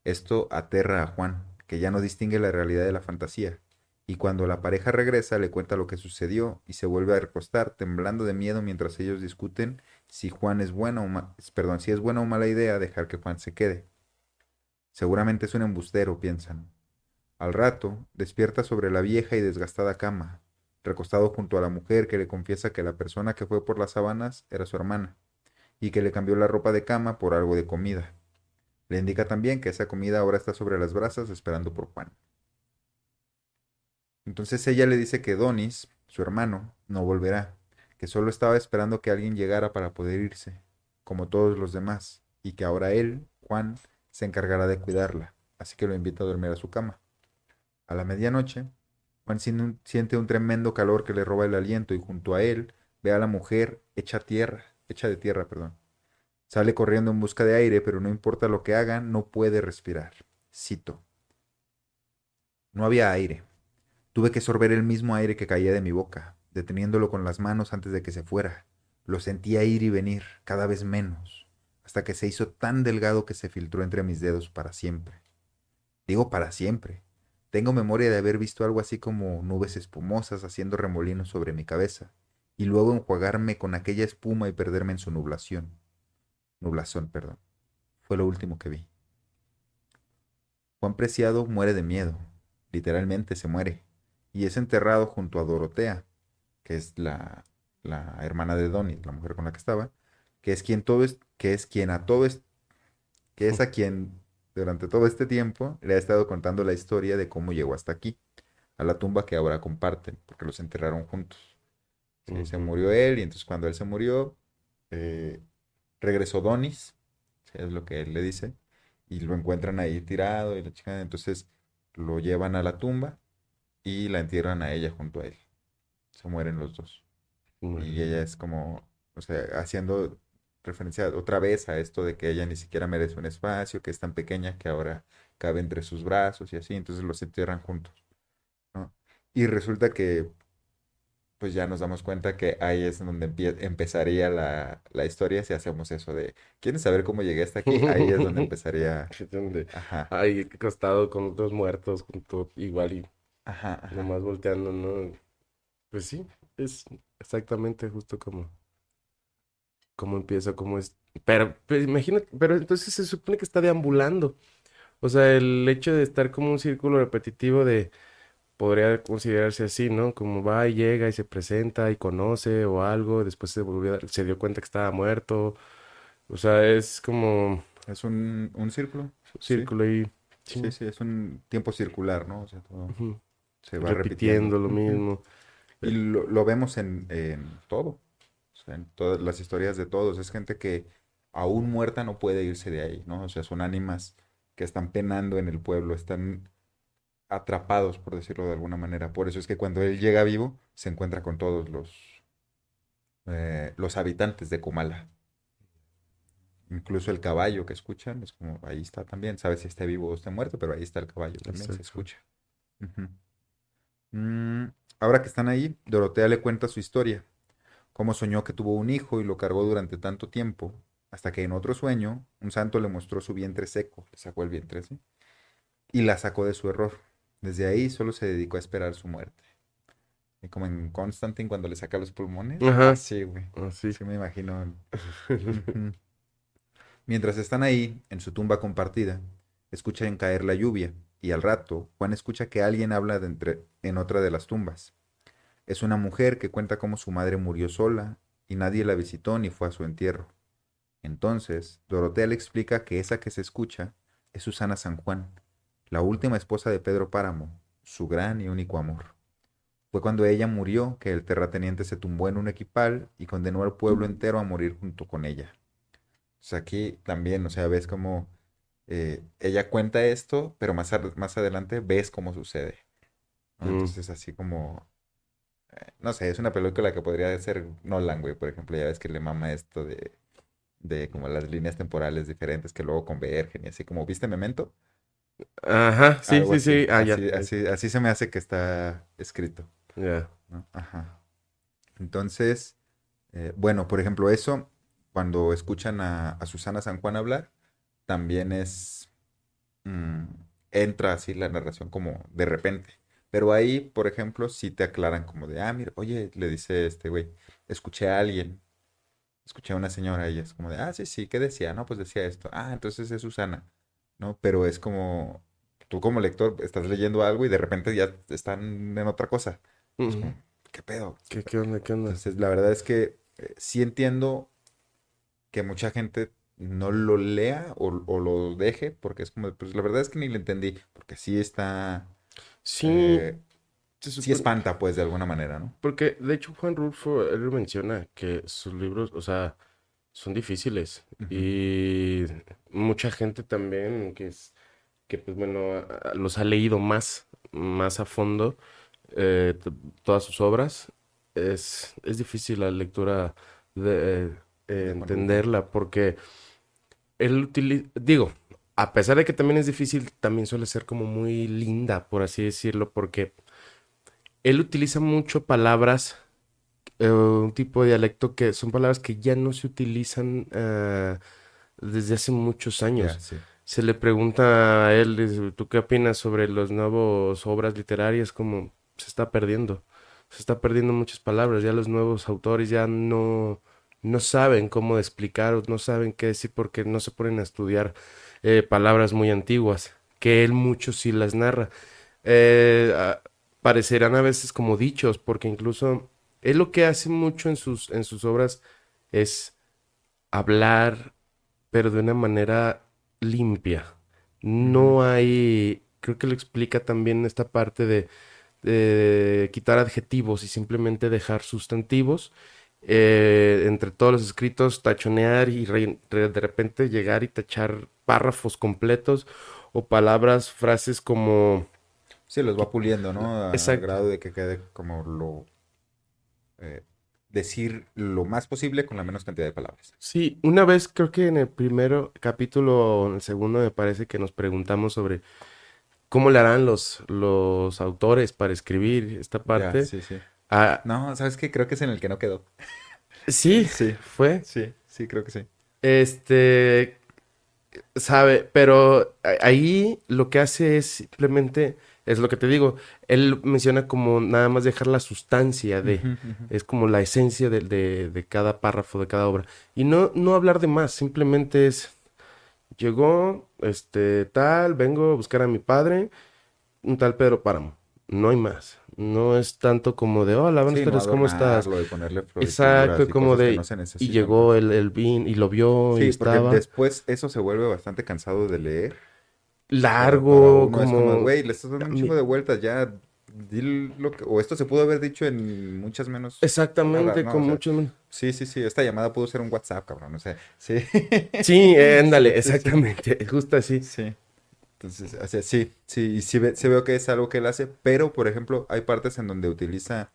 Esto aterra a Juan, que ya no distingue la realidad de la fantasía, y cuando la pareja regresa le cuenta lo que sucedió y se vuelve a recostar temblando de miedo mientras ellos discuten si Juan es buena perdón, si es buena o mala idea dejar que Juan se quede. Seguramente es un embustero, piensan. Al rato, despierta sobre la vieja y desgastada cama, recostado junto a la mujer que le confiesa que la persona que fue por las sábanas era su hermana, y que le cambió la ropa de cama por algo de comida. Le indica también que esa comida ahora está sobre las brasas esperando por Juan. Entonces ella le dice que Donis, su hermano, no volverá, que solo estaba esperando que alguien llegara para poder irse, como todos los demás, y que ahora él, Juan, se encargará de cuidarla, así que lo invita a dormir a su cama. A la medianoche, Juan siente un tremendo calor que le roba el aliento y junto a él ve a la mujer hecha de tierra, perdón. Sale corriendo en busca de aire, pero no importa lo que haga, no puede respirar. Cito: no había aire. Tuve que sorber el mismo aire que caía de mi boca, deteniéndolo con las manos antes de que se fuera. Lo sentía ir y venir, cada vez menos, hasta que se hizo tan delgado que se filtró entre mis dedos para siempre. Digo para siempre. Tengo memoria de haber visto algo así como nubes espumosas haciendo remolinos sobre mi cabeza, y luego enjuagarme con aquella espuma y perderme en su nublazón, perdón. Fue lo último que vi. Juan Preciado muere de miedo, literalmente se muere, y es enterrado junto a Dorotea, que es la hermana de Donnie, la mujer con la que estaba, que es quien a todo es, que es a quien durante todo este tiempo le ha estado contando la historia de cómo llegó hasta aquí, a la tumba que ahora comparten, porque los enterraron juntos. Sí, se Ujú. murió él, y entonces cuando él se murió, eh, regresó Donis, sí, es lo que él le dice, y lo encuentran ahí tirado, y la chica, entonces lo llevan a la tumba y la entierran a ella junto a él. Se mueren los dos. Muy Y ella bien. es como, o sea, haciendo referencia otra vez a esto de que ella ni siquiera merece un espacio, que es tan pequeña que ahora cabe entre sus brazos y así, entonces los entierran juntos, ¿no? Y resulta que pues ya nos damos cuenta que ahí es donde empezaría la historia si hacemos eso de, ¿quieres saber cómo llegué hasta aquí? Ahí es donde empezaría, Donde ajá, hay acostado con otros muertos, junto, igual y ajá, ajá. nomás volteando, ¿no? Pues sí, es exactamente justo como empieza, como es. Pero, pues, imagínate, pero entonces se supone que está deambulando. O sea, el hecho de estar como un círculo repetitivo de, podría considerarse así, ¿no? Como va y llega y se presenta y conoce o algo, después se dio cuenta que estaba muerto. O sea, es como Es un círculo, un sí, círculo ahí, sí, sí, sí, es un tiempo circular, ¿no? O sea, todo ujú, se va repitiendo. repitiendo lo Ujú. mismo. Y Eh, lo vemos en todo, o sea, en todas las historias de todos. Es gente que aún muerta no puede irse de ahí, ¿no? O sea, son ánimas que están penando en el pueblo, están atrapados, por decirlo de alguna manera. Por eso es que cuando él llega vivo, se encuentra con todos los habitantes de Comala. Incluso el caballo que escuchan, es como, ahí está también. Sabes si está vivo o está muerto, pero ahí está el caballo también, se Exacto. escucha. Ujú. Mm, ahora que están ahí, Dorotea le cuenta su historia, cómo soñó que tuvo un hijo y lo cargó durante tanto tiempo, hasta que en otro sueño un santo le mostró su vientre seco, le sacó el vientre, ¿sí? Y la sacó de su error. Desde ahí solo se dedicó a esperar su muerte. Y como en Constantine cuando le saca los pulmones, Ajá, así, güey. así. Sí me imagino. Ujú. Mientras están ahí, en su tumba compartida, escuchan caer la lluvia, y al rato, Juan escucha que alguien habla en otra de las tumbas. Es una mujer que cuenta cómo su madre murió sola y nadie la visitó ni fue a su entierro. Entonces, Dorotea le explica que esa que se escucha es Susana San Juan, la última esposa de Pedro Páramo, su gran y único amor. Fue cuando ella murió que el terrateniente se tumbó en un equipal y condenó al pueblo entero a morir junto con ella. O sea, aquí también, o sea, ves cómo ella cuenta esto, pero más adelante ves cómo sucede, ¿no? Mm, Entonces, así como, no sé, es una película que podría ser Nolan, güey, por ejemplo, ya ves que le mama esto de como las líneas temporales diferentes que luego convergen y así como, ¿viste Memento? ajá, sí, Algo sí, así, sí. Ah, ya. así se me hace que está escrito, Ya. ¿no? Ajá. Entonces, bueno, por ejemplo, eso, cuando escuchan a Susana San Juan hablar, también mm, entra así la narración como de repente. Pero ahí, por ejemplo, sí te aclaran como de, ah, mira, oye, le dice este güey, escuché a alguien, escuché a una señora y es como de, ah, sí, sí, ¿qué decía? No, pues decía esto. Ah, entonces es Susana, ¿no? Pero es como, tú como lector estás leyendo algo y de repente ya están en otra cosa. Es Mm, como, ¿qué pedo? ¿qué onda? ¿Qué onda? Entonces, la verdad es que sí entiendo que mucha gente no lo lea o lo deje, porque es como, pues la verdad es que ni lo entendí, porque sí está, Sí, eh, se sí supone. espanta, pues, de alguna manera, ¿no? Porque de hecho Juan Rulfo, él menciona que sus libros, o sea, son difíciles. Ujú. Y mucha gente también que pues bueno, los ha leído más a fondo, todas sus obras. Es difícil la lectura de De Juan Rulfo. entenderla porque él utiliza, digo, a pesar de que también es difícil, también suele ser como muy linda, por así decirlo, porque él utiliza mucho palabras, un tipo de dialecto que son palabras que ya no se utilizan desde hace muchos Ya, años. sí. Se le pregunta a él, dice, ¿tú qué opinas sobre las nuevas obras literarias? Como se está perdiendo. Se está perdiendo muchas palabras. Ya los nuevos autores ya no saben cómo explicar o no saben qué decir porque no se ponen a estudiar palabras muy antiguas, que él mucho sí las narra. Eh, a- Parecerán a veces como dichos, porque incluso él lo que hace mucho en sus obras es hablar pero de una manera limpia. Ujú. No hay, creo que lo explica también esta parte de quitar adjetivos y simplemente dejar sustantivos. Entre todos los escritos, tachonear y de repente llegar y tachar párrafos completos o palabras, frases como... Sí, los va que- puliendo, ¿no? Al Exacto. grado de que quede como decir lo más posible con la menos cantidad de palabras. Sí, una vez creo que en el primer capítulo o en el segundo me parece que nos preguntamos sobre ¿cómo le harán los autores para escribir esta Ya, parte? sí, sí. Ah, No, ¿sabes qué? Creo que es en el que no quedó. sí, Sí, fue. sí, sí, creo que sí. Este, sabe, pero ahí lo que hace es simplemente, es lo que te digo, él menciona como nada más dejar la sustancia de, Ujú, ujú. es como la esencia de cada párrafo, de cada obra. Y no hablar de más, simplemente es, llegó, tal, vengo a buscar a mi padre, un tal Pedro Páramo. No hay más. No es tanto como de, hola, buenas Sí, no tardes, ¿cómo estás? adornarlo y ponerle florituras Exacto, y como cosas que no de, se y necesitan, llegó pues. el vin y lo vio y Sí, porque estaba después eso se vuelve bastante cansado de leer. Para largo, uno es como, como, güey, le estás dando un chingo de vueltas, ya, di lo que, o esto se pudo haber dicho en muchas menos palabras, exactamente, ¿no? O con sea, muchos. sí, sí, sí, esta llamada pudo ser un WhatsApp, cabrón, o sea, sí, Sí, sí, ándale, sí, sí, exactamente, justo así. sí. Entonces, o sea, sí, sí, y sí, sí veo que es algo que él hace, pero, por ejemplo, hay partes en donde utiliza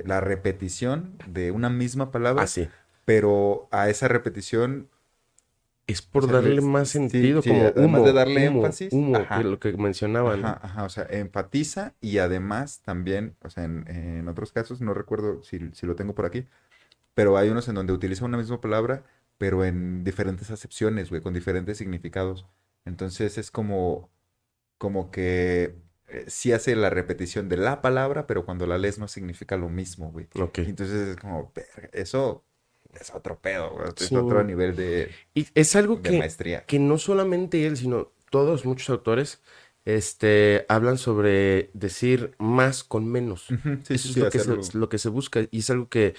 la repetición de una misma palabra, Así. pero a esa repetición, Es o por sea, darle más sí, sentido, sí, como además de humo, darle humo, énfasis, humo, que ajá, lo que mencionaba, ¿no? ajá, ajá, o sea, enfatiza y además también, o sea, en otros casos, no recuerdo si lo tengo por aquí, pero hay unos en donde utiliza una misma palabra, pero en diferentes acepciones, güey, con diferentes significados. Entonces es como que sí hace la repetición de la palabra, pero cuando la lees no significa lo mismo, güey. Ok. Y entonces es como, "Verga, eso es otro pedo, güey, es Sí. otro nivel Y es algo de maestría. que no solamente él, sino todos, muchos autores, hablan sobre decir más con menos. Ujú, sí, sí, Eso es sí, hacerlo. lo que se busca y es algo que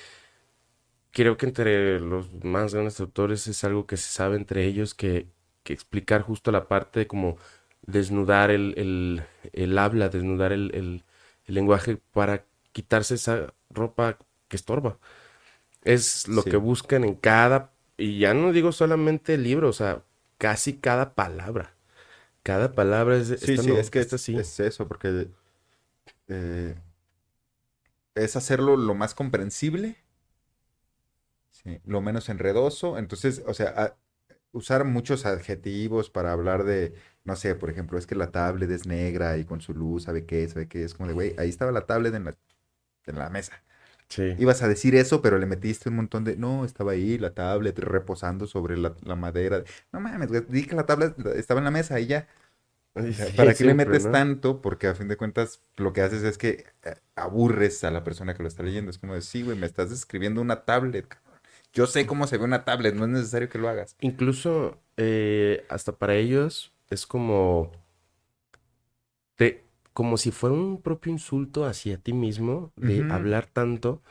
creo que entre los más grandes autores es algo que se sabe entre ellos que explicar justo la parte de como desnudar el habla, desnudar el lenguaje para quitarse esa ropa que estorba. Es lo que Sí. buscan en cada, y ya no digo solamente el libro, o sea, casi cada palabra. Cada palabra es, Sí, esta sí, no, es que esta sí. es eso, porque eh, es hacerlo lo más comprensible, sí, lo menos enredoso. Entonces, o sea, usar muchos adjetivos para hablar de, no sé, por ejemplo, es que la tablet es negra y con su luz, sabe qué, es como de, güey, ahí estaba la tablet en la mesa. Sí. Ibas a decir eso, pero le metiste un montón de, no, estaba ahí la tablet reposando sobre la madera. No mames, güey, di que la tablet estaba en la mesa y ya. O Ay, sea, sí, ¿para qué le siempre, metes ¿no? tanto? Porque a fin de cuentas lo que haces es que aburres a la persona que lo está leyendo. Es como de, sí, güey, me estás describiendo una tablet, cabrón. Yo sé cómo se ve una tablet, no es necesario que lo hagas. Incluso hasta para ellos es como como si fuera un propio insulto hacia ti mismo de Ujú, hablar tanto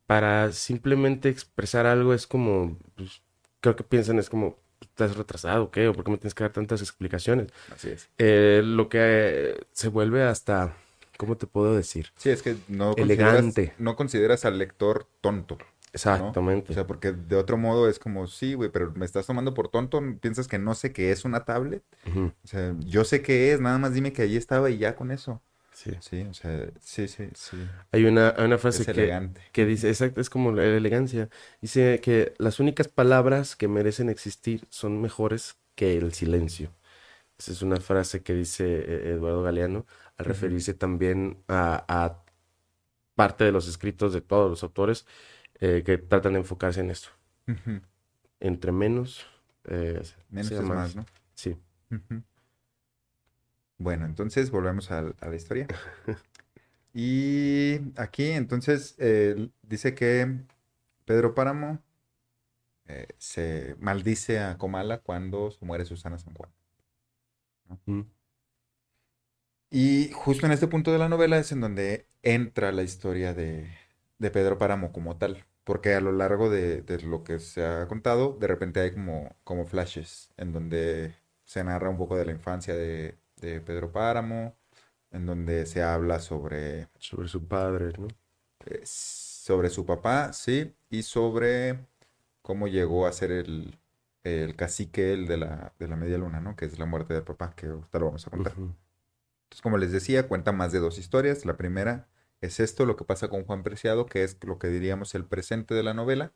para simplemente expresar algo es como, pues, creo que piensan es como, ¿estás retrasado o qué? ¿O por qué me tienes que dar tantas explicaciones? así es. Lo que se vuelve hasta, ¿cómo te puedo decir? Sí, es que no consideras, Elegante, no consideras al lector tonto, ¿no? O exactamente. sea, porque de otro modo es como, sí, güey, pero me estás tomando por tonto, piensas que no sé qué es una tablet. Ujú, O sea, yo sé qué es, nada más dime que allí estaba y ya con eso. sí. Sí, o sea, sí, sí, sí. Hay una Es frase elegante. que dice, exacto, es como la elegancia. Dice que las únicas palabras que merecen existir son mejores que el silencio. Esa es una frase que dice Eduardo Galeano al Ujú, referirse también a parte de los escritos de todos los autores que tratan de enfocarse en esto. ujú. Entre menos, Menos sea es más, más. ¿no? Sí. Ujú. Bueno, entonces volvemos a la historia. Y aquí entonces dice que Pedro Páramo se maldice a Comala cuando se muere Susana San Juan, ¿no? Mm, Y justo en este punto de la novela es en donde entra la historia de Pedro Páramo como tal, porque a lo largo de lo que se ha contado, de repente hay como flashes en donde se narra un poco de la infancia de Pedro Páramo, en donde se habla sobre su padre, ¿no? sobre su papá, sí, y sobre cómo llegó a ser el cacique él de la Media Luna, ¿no? Que es la muerte del papá, que ahorita lo vamos a contar. Ujú. Entonces, como les decía, cuenta más de dos historias. La primera es esto, lo que pasa con Juan Preciado, que es lo que diríamos el presente de la novela,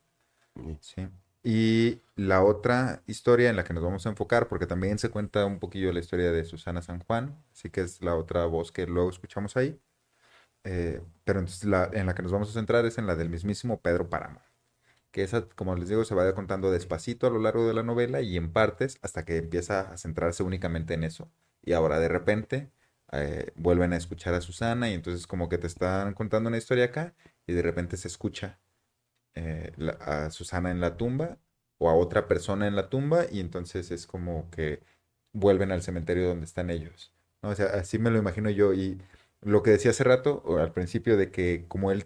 Y- ¿sí? Y la otra historia en la que nos vamos a enfocar, porque también se cuenta un poquillo la historia de Susana San Juan, así que es la otra voz que luego escuchamos ahí, Pero entonces en la que nos vamos a centrar es en la del mismísimo Pedro Páramo, que esa, como les digo, se va contando despacito a lo largo de la novela y en partes hasta que empieza a centrarse únicamente en eso. Y ahora de repente vuelven a escuchar a Susana y entonces como que te están contando una historia acá y de repente se escucha a Susana en la tumba o a otra persona en la tumba y entonces es como que vuelven al cementerio donde están ellos, ¿no? O sea, así me lo imagino yo y lo que decía hace rato, o al principio, de que como él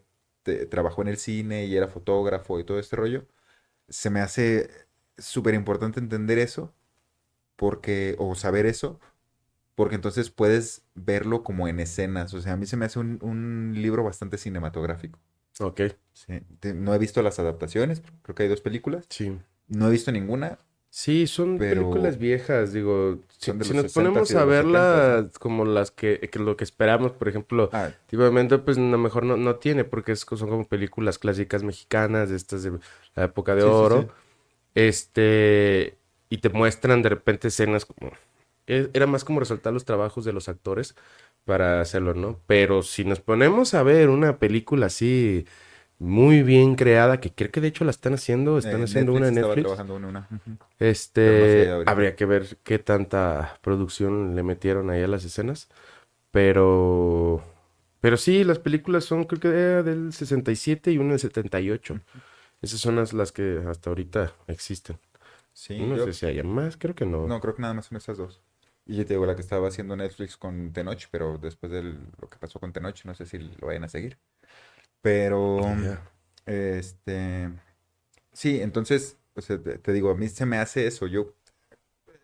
trabajó en el cine y era fotógrafo y todo este rollo, se me hace súper importante entender eso porque, o saber eso, porque entonces puedes verlo como en escenas. O sea, a mí se me hace un libro bastante cinematográfico. Ok, Sí. No he visto las adaptaciones, creo que hay dos películas. sí. No he visto ninguna, Sí, son películas pero viejas, digo, son de si los nos 60 y ponemos de a los 70, ¿no? verlas como las que lo que esperamos, por ejemplo, Ah, últimamente pues a lo mejor no tiene, porque son como películas clásicas mexicanas, de estas de la época de sí, sí, oro, sí. y te muestran de repente escenas como, era más como resaltar los trabajos de los actores para hacerlo, ¿no? Pero si nos ponemos a ver una película así muy bien creada, que creo que de hecho la están haciendo una Netflix en estaba Netflix. trabajando en una, ujú, pero no sé ahorita. Habría que ver qué tanta producción le metieron ahí a las escenas, pero, pero sí, las películas son, creo que era del 67 y una del 78. Ujú. Esas son las que hasta ahorita existen. Sí, No sé yo si haya más, creo que no. no creo que nada más son esas dos. Y yo te digo, la que estaba haciendo Netflix con Tenoch, pero después de lo que pasó con Tenoch, no sé si lo vayan a seguir. Pero, Ni idea. este, sí, entonces, o sea, te digo, a mí se me hace eso. Yo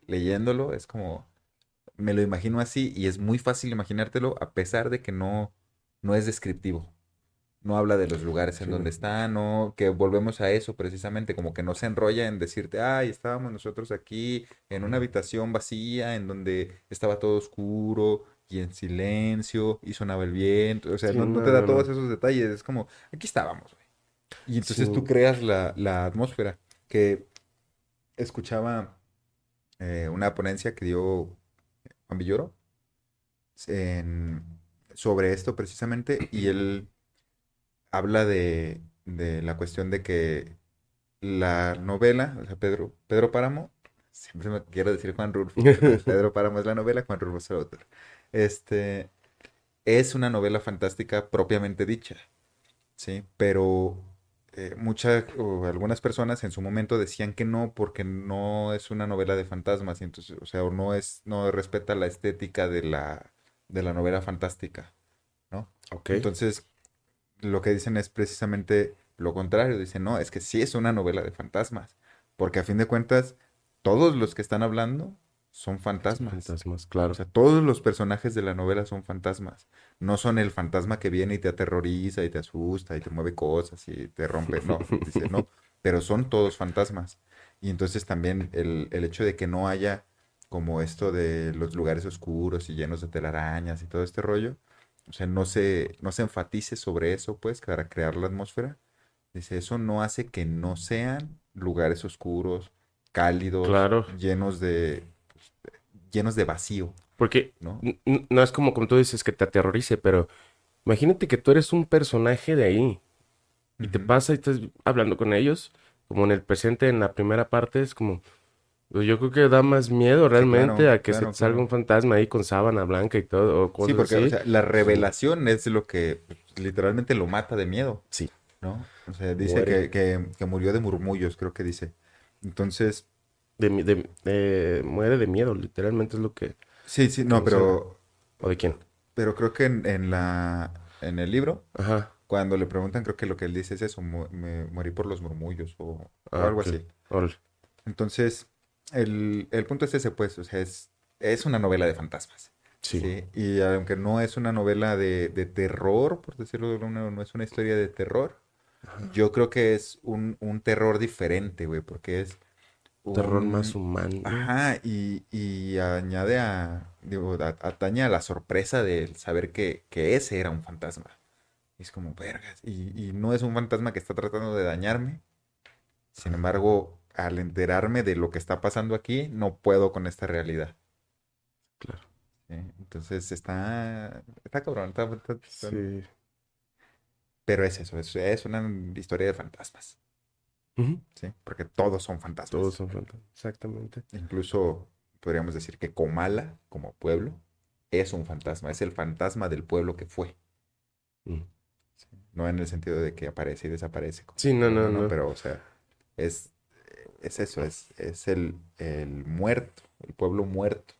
leyéndolo es como, me lo imagino así y es muy fácil imaginártelo a pesar de que no es descriptivo. No habla de los lugares en Sí. donde está, no, que volvemos a eso precisamente, como que no se enrolla en decirte, ay, estábamos nosotros aquí en una habitación vacía en donde estaba todo oscuro y en silencio y sonaba el viento, o sea, Sí, no te no, da no, todos no. esos detalles, es como, aquí estábamos, güey. Y Sí. entonces tú creas la atmósfera, que escuchaba una ponencia que dio Juan Villoro en- sobre esto precisamente y él habla de la cuestión de que la novela, o sea, Pedro Páramo, siempre me quiero decir Juan Rulfo, pero no, Pedro Páramo es la novela, Juan Rulfo es el autor. Este, es una novela fantástica propiamente dicha, ¿sí? Pero muchas o algunas personas en su momento decían que no, porque no es una novela de fantasmas, y entonces, o sea, o no respeta la estética de la novela fantástica, ¿no? Ok, Entonces, lo que dicen es precisamente lo contrario. Dicen, no, es que sí es una novela de fantasmas. Porque a fin de cuentas, todos los que están hablando son son fantasmas. fantasmas, O claro. sea, todos los personajes de la novela son fantasmas. No son el fantasma que viene y te aterroriza y te asusta y te mueve cosas y te rompe. No, dice, no. Pero son todos fantasmas. Y entonces también el hecho de que no haya como esto de los lugares oscuros y llenos de telarañas y todo este rollo, o sea, no se enfatice sobre eso, pues, para crear la atmósfera. Dice, eso no hace que no sean lugares oscuros, cálidos, Claro, llenos de vacío, porque ¿no? no es como tú dices que te aterrorice, pero imagínate que tú eres un personaje de ahí y te Ujú. pasa y estás hablando con ellos, como en el presente, en la primera parte, es como, pues, yo creo que da más miedo Sí, realmente claro, a que se te claro, salga claro. un fantasma ahí con sábana blanca y todo, o Sí, cosas porque, o así. sea, la Pues, revelación es lo que pues, literalmente lo mata de miedo, sí, ¿no? O sea, dice muere. que murió de murmullos, creo que dice. Entonces, Muere de miedo, literalmente es sí, sí, lo que no, menciona. ¿O de quién? pero creo que en el libro Ajá. cuando le preguntan, creo que lo que él dice es eso, me morí por los murmullos o Ah, algo ok. así. Órale. Entonces, el punto es ese, pues, o sea, es una novela de fantasmas, Sí. ¿sí? Y aunque no es una novela de terror, por decirlo de alguna manera, no es una historia de terror, yo creo que es un terror diferente, güey, porque es Terror más un... humano. Ajá, y añade digo, atañe a la sorpresa de saber que ese era un fantasma. Y es como, vergas. Y no es un fantasma que está tratando de dañarme. Sin embargo, al enterarme de lo que está pasando aquí, no puedo con esta realidad. Claro. ¿Sí? Entonces está cabrón. Sí. Pero es eso, es una historia de fantasmas, Ujú. ¿sí? Porque todos son Todos fantasmas. son fantasmas. Exactamente. Incluso podríamos decir que Comala, como pueblo, es un fantasma, es el fantasma del pueblo que fue. Mm. ¿Sí? No en el sentido de que aparece y desaparece como Sí, un no, no, pueblo, ¿no? no. Pero, o sea, es, es eso, es el muerto, el pueblo muerto,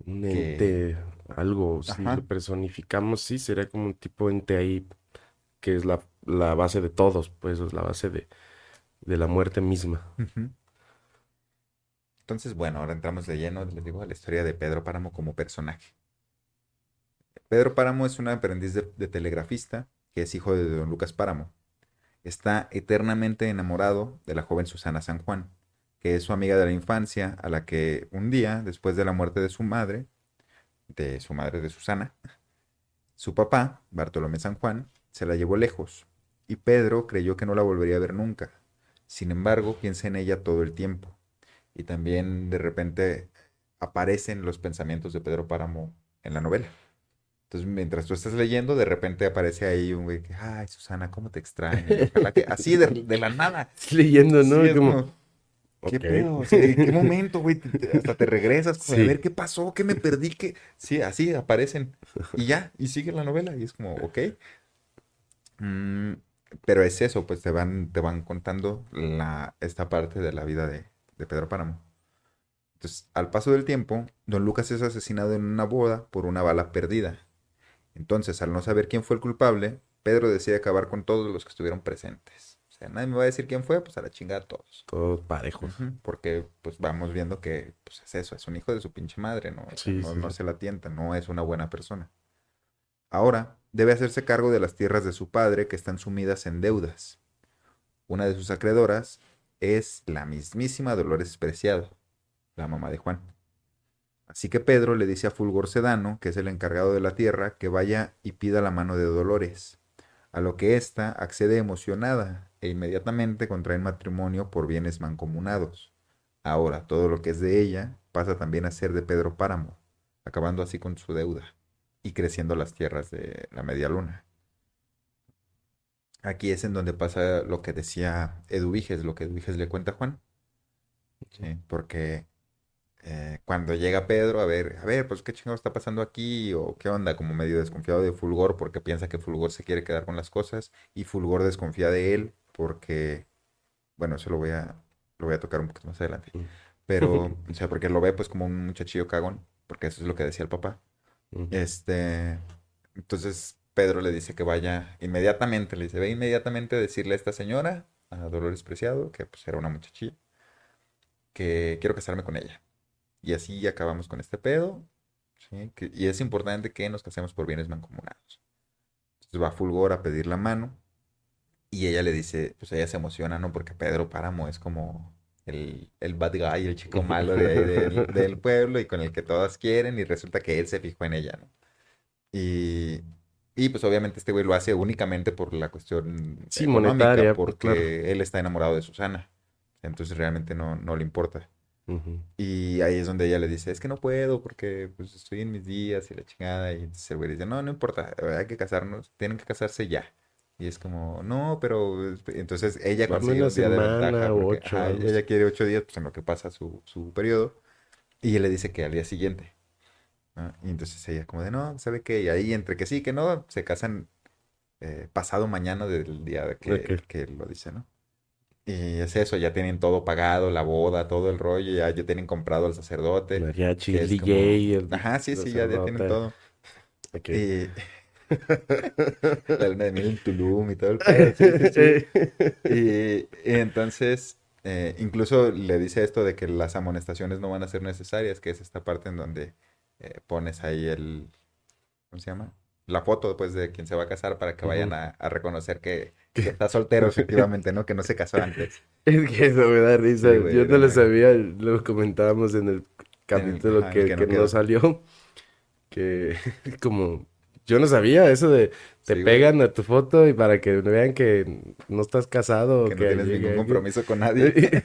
Un que, ente, algo, si lo ajá, personificamos, sí, sería como un tipo ente ahí que es la base de todos, pues es la base de la muerte misma. ujú. Entonces, bueno, ahora entramos de lleno, les digo, a la historia de Pedro Páramo como personaje. Pedro Páramo es un aprendiz de telegrafista que es hijo de don Lucas Páramo. Está eternamente enamorado de la joven Susana San Juan, que es su amiga de la infancia, a la que un día, después de la muerte de su madre de Susana, su papá, Bartolomé San Juan, se la llevó lejos, y Pedro creyó que no la volvería a ver nunca. Sin embargo, piensa en ella todo el tiempo, y también de repente aparecen los pensamientos de Pedro Páramo en la novela. Entonces, mientras tú estás leyendo, de repente aparece ahí un güey que, ay, Susana, cómo te extraño. Y ojalá que, así de la nada. Leyendo, Sí, ¿no? es Como, como, ¿qué ok. pedo? O sea, ¿en qué momento, güey? Hasta te regresas, como, a ver Sí. qué pasó, qué me perdí, que sí, así aparecen. Y ya, y sigue la novela. Y es como, ok. Mm, pero es eso, pues te van contando esta parte de la vida de Pedro Páramo. Entonces, al paso del tiempo, don Lucas es asesinado en una boda por una bala perdida. Entonces, al no saber quién fue el culpable, Pedro decide acabar con todos los que estuvieron presentes. O sea, nadie me va a decir quién fue, pues a la chingada a todos. Todos parejos. Ujú. Porque pues vamos viendo que pues, es eso, es un hijo de su pinche madre, ¿no? O sea, Sí, sí, no sí. se la tienta, no es una buena persona. Ahora, debe hacerse cargo de las tierras de su padre que están sumidas en deudas. Una de sus acreedoras es la mismísima Dolores Preciado, la mamá de Juan. Así que Pedro le dice a Fulgor Sedano, que es el encargado de la tierra, que vaya y pida la mano de Dolores, a lo que ésta accede emocionada e inmediatamente contraen matrimonio por bienes mancomunados. Ahora, todo lo que es de ella pasa también a ser de Pedro Páramo, acabando así con su deuda y creciendo las tierras de la Media Luna. Aquí es en donde pasa lo que decía Eduviges, lo que Eduviges le cuenta a Juan, ¿sí? Porque cuando llega Pedro a ver, pues qué chingado está pasando aquí o qué onda, como medio desconfiado de Fulgor porque piensa que Fulgor se quiere quedar con las cosas y Fulgor desconfía de él porque, bueno, eso lo voy a tocar un poquito más adelante. Mm. Pero, o sea, porque lo ve pues como un muchachillo cagón, porque eso es lo que decía el papá. Mm. Este, entonces Pedro le dice que vaya inmediatamente, le dice, ve inmediatamente a decirle a esta señora, a Dolores Preciado, que pues era una muchachilla, que quiero casarme con ella. Y así acabamos con este pedo. ¿Sí? Y es importante que nos casemos por bienes mancomunados. Entonces va Fulgor a pedir la mano y ella le dice, pues ella se emociona, ¿no? Porque Pedro Páramo es como el bad guy, el chico malo de ahí del pueblo y con el que todas quieren y resulta que él se fijó en ella, ¿no? Y, y pues obviamente este güey lo hace únicamente por la cuestión Sí, económica, monetaria, pues claro. porque él está enamorado de Susana. Entonces realmente no le importa. Ujú. Y ahí es donde ella le dice, es que no puedo porque pues estoy en mis días y la chingada. Y entonces el güey dice, no, no importa, hay que casarnos, tienen que casarse ya. Y es como, no, pero entonces ella Dame consigue una un día de semana ventaja o porque ocho, ajá, algo así. ella quiere 8 días, pues en lo que pasa su periodo. Y él le dice que al día siguiente. ¿No? Y entonces ella como de, no, ¿sabe qué? Y ahí entre que sí, que no, se casan pasado mañana del día de Ok. que él lo dice, ¿no? Y es eso, ya tienen todo pagado, la boda, todo el rollo, ya tienen comprado al sacerdote, Mariachi, que el es como, DJ, el ajá, sí, sí, ya tienen sacerdote. todo. Ok. Y la luna de miel en Tulum y todo el pedo, sí, sí, sí. Y entonces, incluso le dice esto de que las amonestaciones no van a ser necesarias, que es esta parte en donde pones ahí ¿cómo se llama? La foto, pues, de quien se va a casar para que vayan Ujú. a reconocer que ¿Qué? está soltero, efectivamente, ¿no? Que no se casó antes. Es que eso me da risa. Sí, Yo güey, no lo sabía, lo comentábamos en el capítulo ajá, el que que no no quedó. salió, que como yo no sabía eso de te Sí, güey, pegan a tu foto y para que vean que no estás casado o que no que tienes ningún llegue alguien. compromiso con nadie.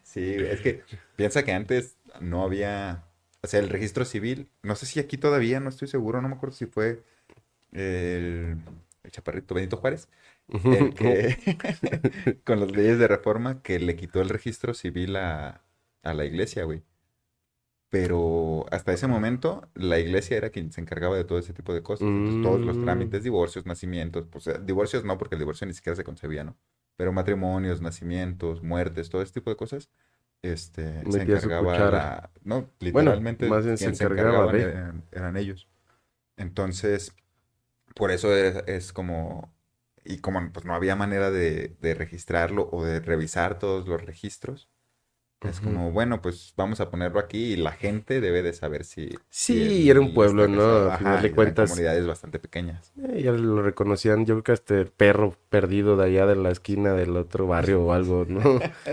Sí, güey, es que piensa que antes no había, o sea, el registro civil, no sé si aquí todavía, no estoy seguro, no me acuerdo si fue el, el chaparrito Benito Juárez, el que con las leyes de reforma que le quitó el registro civil a la iglesia, güey. Pero hasta ese momento la iglesia era quien se encargaba de todo ese tipo de cosas. Entonces todos los Mm, trámites, divorcios, nacimientos, pues divorcios no, porque el divorcio ni siquiera se concebía, ¿no? Pero matrimonios, nacimientos, muertes, todo ese tipo de cosas, se metía su encargaba cuchara. la, no, Bueno, literalmente más bien se quien se encargaba encargaban de. eran ellos. Entonces, por eso es como, y como pues no había manera de registrarlo o de revisar todos los registros, es Ujú. como, bueno, pues vamos a ponerlo aquí y la gente debe de saber si Sí, era un él pueblo, está ¿no? casado. A final Ajá, de y eran cuentas, comunidades bastante pequeñas. ya lo reconocían, yo creo que hasta el perro perdido de allá de la esquina del otro barrio o algo, ¿no?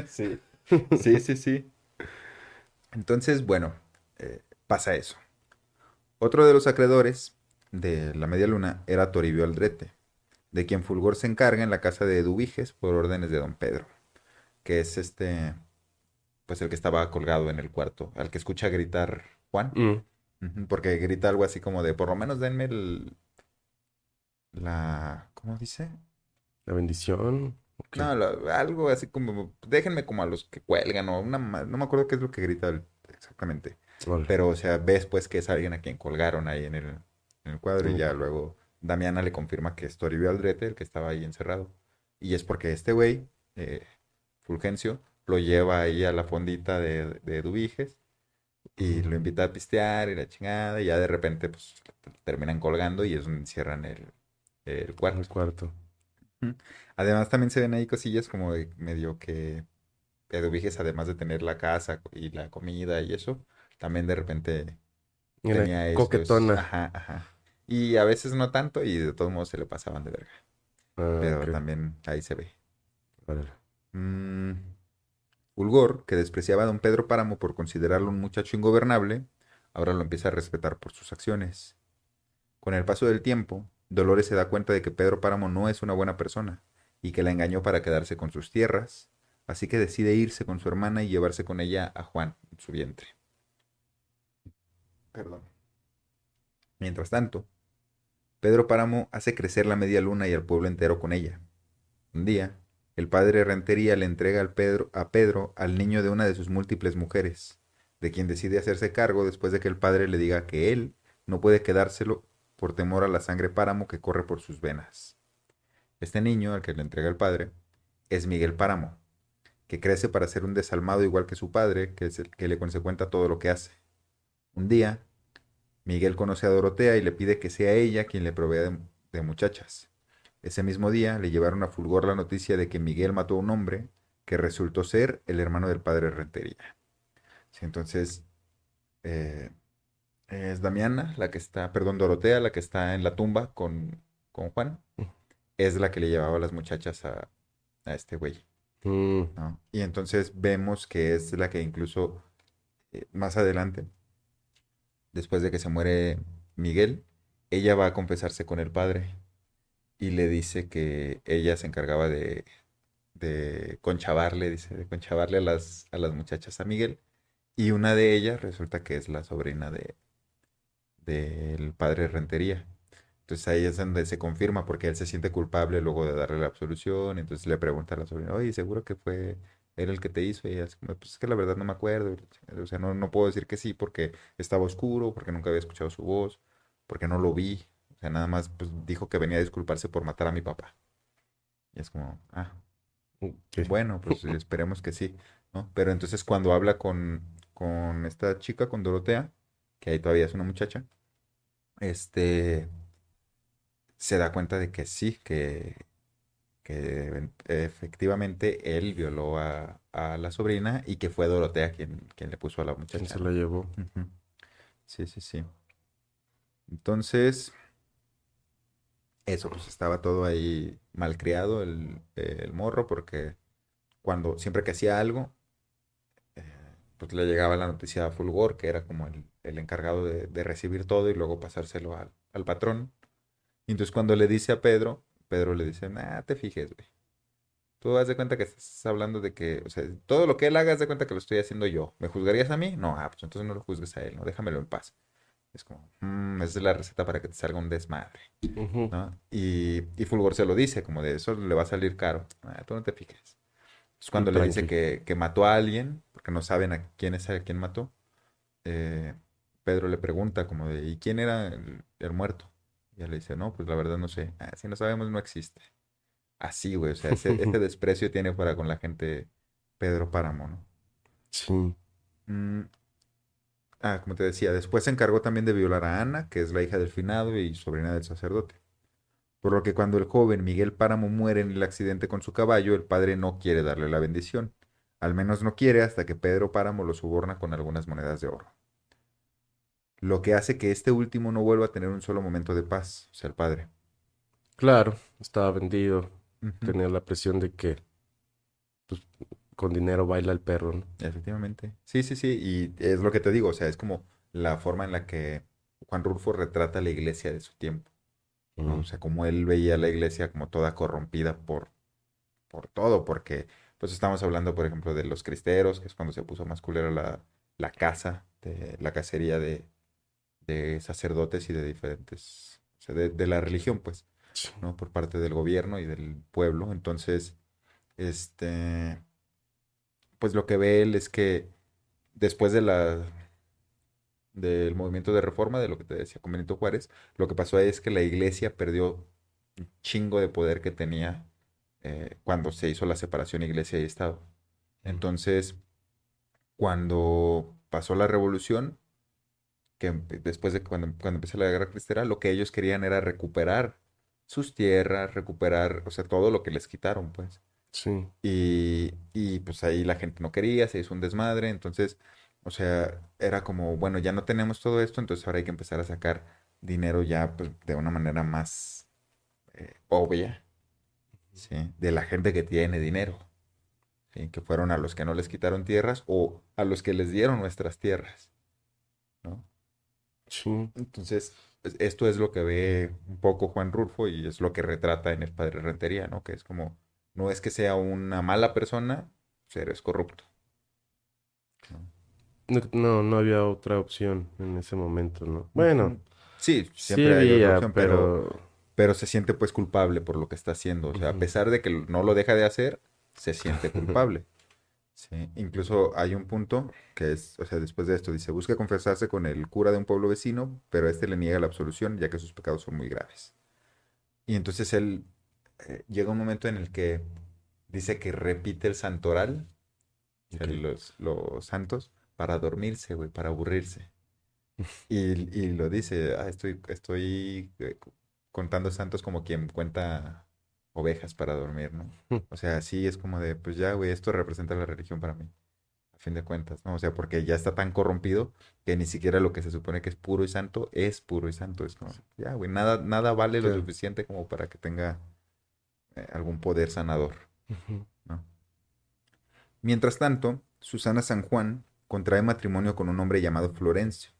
Sí, sí, sí, sí. Entonces, bueno, pasa eso. Otro de los acreedores de la Media Luna era Toribio Aldrete, de quien Fulgor se encarga en la casa de Eduviges por órdenes de don Pedro, que es pues el que estaba colgado en el cuarto, al que escucha gritar Juan. Mm, Ujú, porque grita algo así como de, por lo menos denme ¿cómo dice? la bendición, ok. No, algo así como, déjenme como a los que cuelgan o no me acuerdo qué es lo que grita exactamente. Órale. Pero, o sea, ves pues que es alguien a quien colgaron ahí en el cuadro y Mm, ya luego Damiana le confirma que es Toribio Aldrete el que estaba ahí encerrado. Y es porque este güey, eh, Fulgencio, lo lleva ahí a la fondita de Dubiges y lo mm, invita a pistear y la chingada, y ya de repente pues terminan colgando y es donde encierran el el cuarto. cuarto. Ujú. Además también se ven ahí cosillas como de medio que Eduviges, además de tener la casa y la comida y eso, también de repente Era tenía coquetona. ajá, ajá. Y a veces no tanto y de todos modos se le pasaban de verga. Ah, Pero ok. también ahí se ve. Órale. Mm, Fulgor, que despreciaba a don Pedro Páramo por considerarlo un muchacho ingobernable, ahora lo empieza a respetar por sus acciones. Con el paso del tiempo, Dolores se da cuenta de que Pedro Páramo no es una buena persona y que la engañó para quedarse con sus tierras, así que decide irse con su hermana y llevarse con ella a Juan, en su vientre. Perdón. Mientras tanto, Pedro Páramo hace crecer la media luna y al pueblo entero con ella. Un día, el padre Rentería le entrega a Pedro al niño de una de sus múltiples mujeres, de quien decide hacerse cargo después de que el padre le diga que él no puede quedárselo por temor a la sangre Páramo que corre por sus venas. Este niño, al que le entrega el padre, es Miguel Páramo, que crece para ser un desalmado igual que su padre, que es el que le consecuenta todo lo que hace. Un día, Miguel conoce a Dorotea y le pide que sea ella quien le provea de muchachas. Ese mismo día le llevaron a Fulgor la noticia de que Miguel mató a un hombre que resultó ser el hermano del padre Rentería. Sí, entonces, eh, es Damiana la que está, perdón, Dorotea la que está en la tumba con Juan, es la que le llevaba a las muchachas a este güey. Mm, ¿No? Y entonces vemos que es la que incluso más adelante, después de que se muere Miguel, ella va a confesarse con el padre y le dice que ella se encargaba de conchavarle, dice, de conchavarle a las muchachas a Miguel. Y una de ellas resulta que es la sobrina del padre Rentería. Entonces ahí es donde se confirma porque él se siente culpable luego de darle la absolución. Entonces le pregunta a la sobrina, oye, ¿seguro que fue él el que te hizo? Y ella es como, pues es que la verdad no me acuerdo. O sea, no puedo decir que sí porque estaba oscuro, porque nunca había escuchado su voz, porque no lo vi. O sea, nada más pues, dijo que venía a disculparse por matar a mi papá. Y es como, ok. bueno, pues esperemos que sí, ¿no? Pero entonces cuando habla con esta chica, con Dorotea, que ahí todavía es una muchacha, este, se da cuenta de que sí, que efectivamente él violó a la sobrina y que fue Dorotea quien le puso a la ¿Quién muchacha, se la ¿no? llevó? Ujú. Sí, sí, sí. Entonces, eso, pues estaba todo ahí malcriado el morro porque siempre que hacía algo, eh, pues le llegaba la noticia a Fulgor, que era como el encargado de recibir todo y luego pasárselo al patrón. Y entonces cuando le dice a Pedro, Pedro le dice, nah, te fijes, güey. Tú haz de cuenta que estás hablando de que, o sea, todo lo que él haga, haz de cuenta que lo estoy haciendo yo. ¿Me juzgarías a mí? No, pues entonces no lo juzgues a él, no, déjamelo en paz. Es como, esa es la receta para que te salga un desmadre, Ujú. ¿no? Y Fulgor se lo dice, como de eso le va a salir caro. Ah, tú no te fijes. Es Tú cuando le dice tranqui. que mató a alguien, porque no saben a quién es a quién mató. eh, Pedro le pregunta como de, ¿y quién era el muerto? Y él le dice, no, pues la verdad no sé. Ah, si no sabemos, no existe. Así, güey, o sea, ese desprecio tiene para con la gente Pedro Páramo, ¿no? Sí, Mm, como te decía, después se encargó también de violar a Ana, que es la hija del finado y sobrina del sacerdote. Por lo que cuando el joven Miguel Páramo muere en el accidente con su caballo, el padre no quiere darle la bendición. Al menos no quiere hasta que Pedro Páramo lo soborna con algunas monedas de oro. Lo que hace que este último no vuelva a tener un solo momento de paz, o sea, el padre. claro, estaba vendido. Ujú. Tenía la presión de que pues, con dinero baila el perro, ¿no? Efectivamente. Sí, sí, sí. Y es lo que te digo, o sea, es como la forma en la que Juan Rulfo retrata la iglesia de su tiempo, ¿no? O Mm. sea, como él veía la iglesia como toda corrompida por todo, porque pues estamos hablando, por ejemplo, de los cristeros, que es cuando se puso más culera la casa, la cacería de sacerdotes y de diferentes, o sea, de la religión, pues, Sí. ¿no? Por parte del gobierno y del pueblo. Entonces, este, pues lo que ve él es que después del movimiento de reforma, de lo que te decía con Benito Juárez, lo que pasó es que la iglesia perdió un chingo de poder que tenía cuando se hizo la separación iglesia y Estado. Mm. Entonces, cuando pasó la revolución, después de cuando empezó la guerra cristera, lo que ellos querían era recuperar sus tierras, recuperar, o sea, todo lo que les quitaron, pues. Sí. Y pues ahí la gente no quería, se hizo un desmadre, entonces, o sea, era como, bueno, ya no tenemos todo esto, entonces ahora hay que empezar a sacar dinero ya pues, de una manera más obvia, ¿sí? De la gente que tiene dinero, ¿sí? Que fueron a los que no les quitaron tierras o a los que les dieron nuestras tierras, ¿no? Sí. Entonces, esto es lo que ve un poco Juan Rulfo y es lo que retrata en El Padre Rentería, ¿no? Que es como, no es que sea una mala persona, pero es corrupto, ¿no? No, no, no había otra opción en ese momento, ¿no? Bueno, Ujú. Sí, sí siempre hay otra había, opción, pero pero se siente pues culpable por lo que está haciendo. O sea, a ujú, pesar de que no lo deja de hacer, se siente culpable. Sí, incluso hay un punto que es, o sea, después de esto dice, busca confesarse con el cura de un pueblo vecino, pero este le niega la absolución ya que sus pecados son muy graves. Y entonces él llega un momento en el que dice que repite el santoral, o sea, ok. los santos, para dormirse, güey, para aburrirse. Y lo dice, estoy contando santos como quien cuenta ovejas para dormir, ¿no? O sea, sí es como de, pues ya, güey, esto representa la religión para mí, a fin de cuentas, ¿no? O sea, porque ya está tan corrompido que ni siquiera lo que se supone que es puro y santo es puro y santo. Es como, ya, güey, nada vale lo Claro. suficiente como para que tenga algún poder sanador, Ujú. ¿no? Mientras tanto, Susana San Juan contrae matrimonio con un hombre llamado Florencio,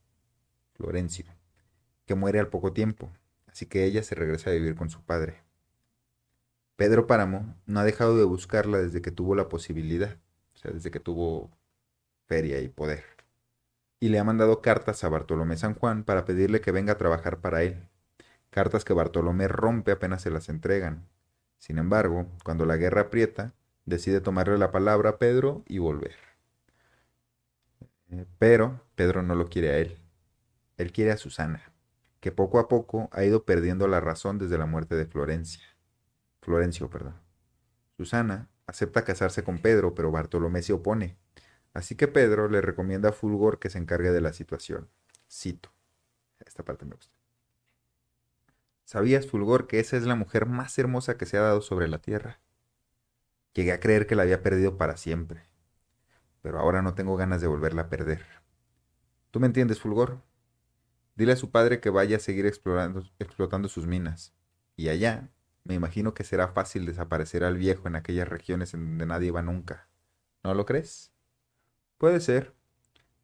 que muere al poco tiempo, así que ella se regresa a vivir con su padre. Pedro Páramo no ha dejado de buscarla desde que tuvo la posibilidad, o sea, desde que tuvo feria y poder. Y le ha mandado cartas a Bartolomé San Juan para pedirle que venga a trabajar para él. Cartas que Bartolomé rompe apenas se las entregan. Sin embargo, cuando la guerra aprieta, decide tomarle la palabra a Pedro y volver. Pero Pedro no lo quiere a él. Él quiere a Susana, que poco a poco ha ido perdiendo la razón desde la muerte de Florencio, perdón. Susana acepta casarse con Pedro, pero Bartolomé se opone. Así que Pedro le recomienda a Fulgor que se encargue de la situación. Cito, esta parte me gusta. ¿Sabías, Fulgor, que esa es la mujer más hermosa que se ha dado sobre la tierra? Llegué a creer que la había perdido para siempre, pero ahora no tengo ganas de volverla a perder. ¿Tú me entiendes, Fulgor? Dile a su padre que vaya a seguir explotando sus minas. Y allá, me imagino que será fácil desaparecer al viejo en aquellas regiones en donde nadie va nunca. ¿No lo crees? Puede ser.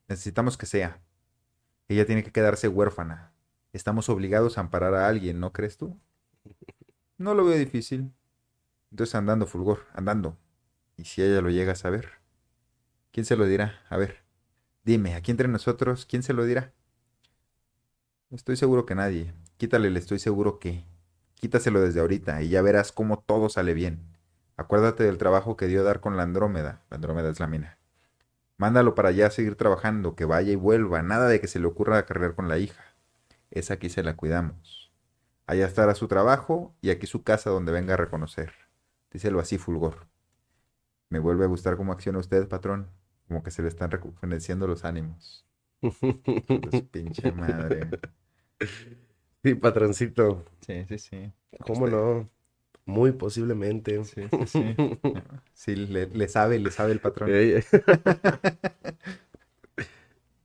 Necesitamos que sea. Ella tiene que quedarse huérfana. Estamos obligados a amparar a alguien, ¿no crees tú? No lo veo difícil. Entonces andando, Fulgor, andando. ¿Y si ella lo llega a saber? ¿Quién se lo dirá? A ver, dime, aquí entre nosotros, ¿quién se lo dirá? Estoy seguro que nadie. Quítale el estoy seguro que. Quítaselo desde ahorita y ya verás cómo todo sale bien. Acuérdate del trabajo que dio dar con la Andrómeda. La Andrómeda es la mina. Mándalo para allá a seguir trabajando, que vaya y vuelva. Nada de que se le ocurra cargar con la hija. Esa aquí se la cuidamos. Allá estará su trabajo y aquí su casa donde venga a reconocer. Díselo así, Fulgor. Me vuelve a gustar cómo acciona usted, patrón. Como que se le están rejuveneciendo los ánimos. Hijo de su pinche madre. Sí, patroncito. Sí, sí, sí. ¿Cómo no? Muy posiblemente. Sí, sí, sí. Sí, le sabe el patrón. Ey,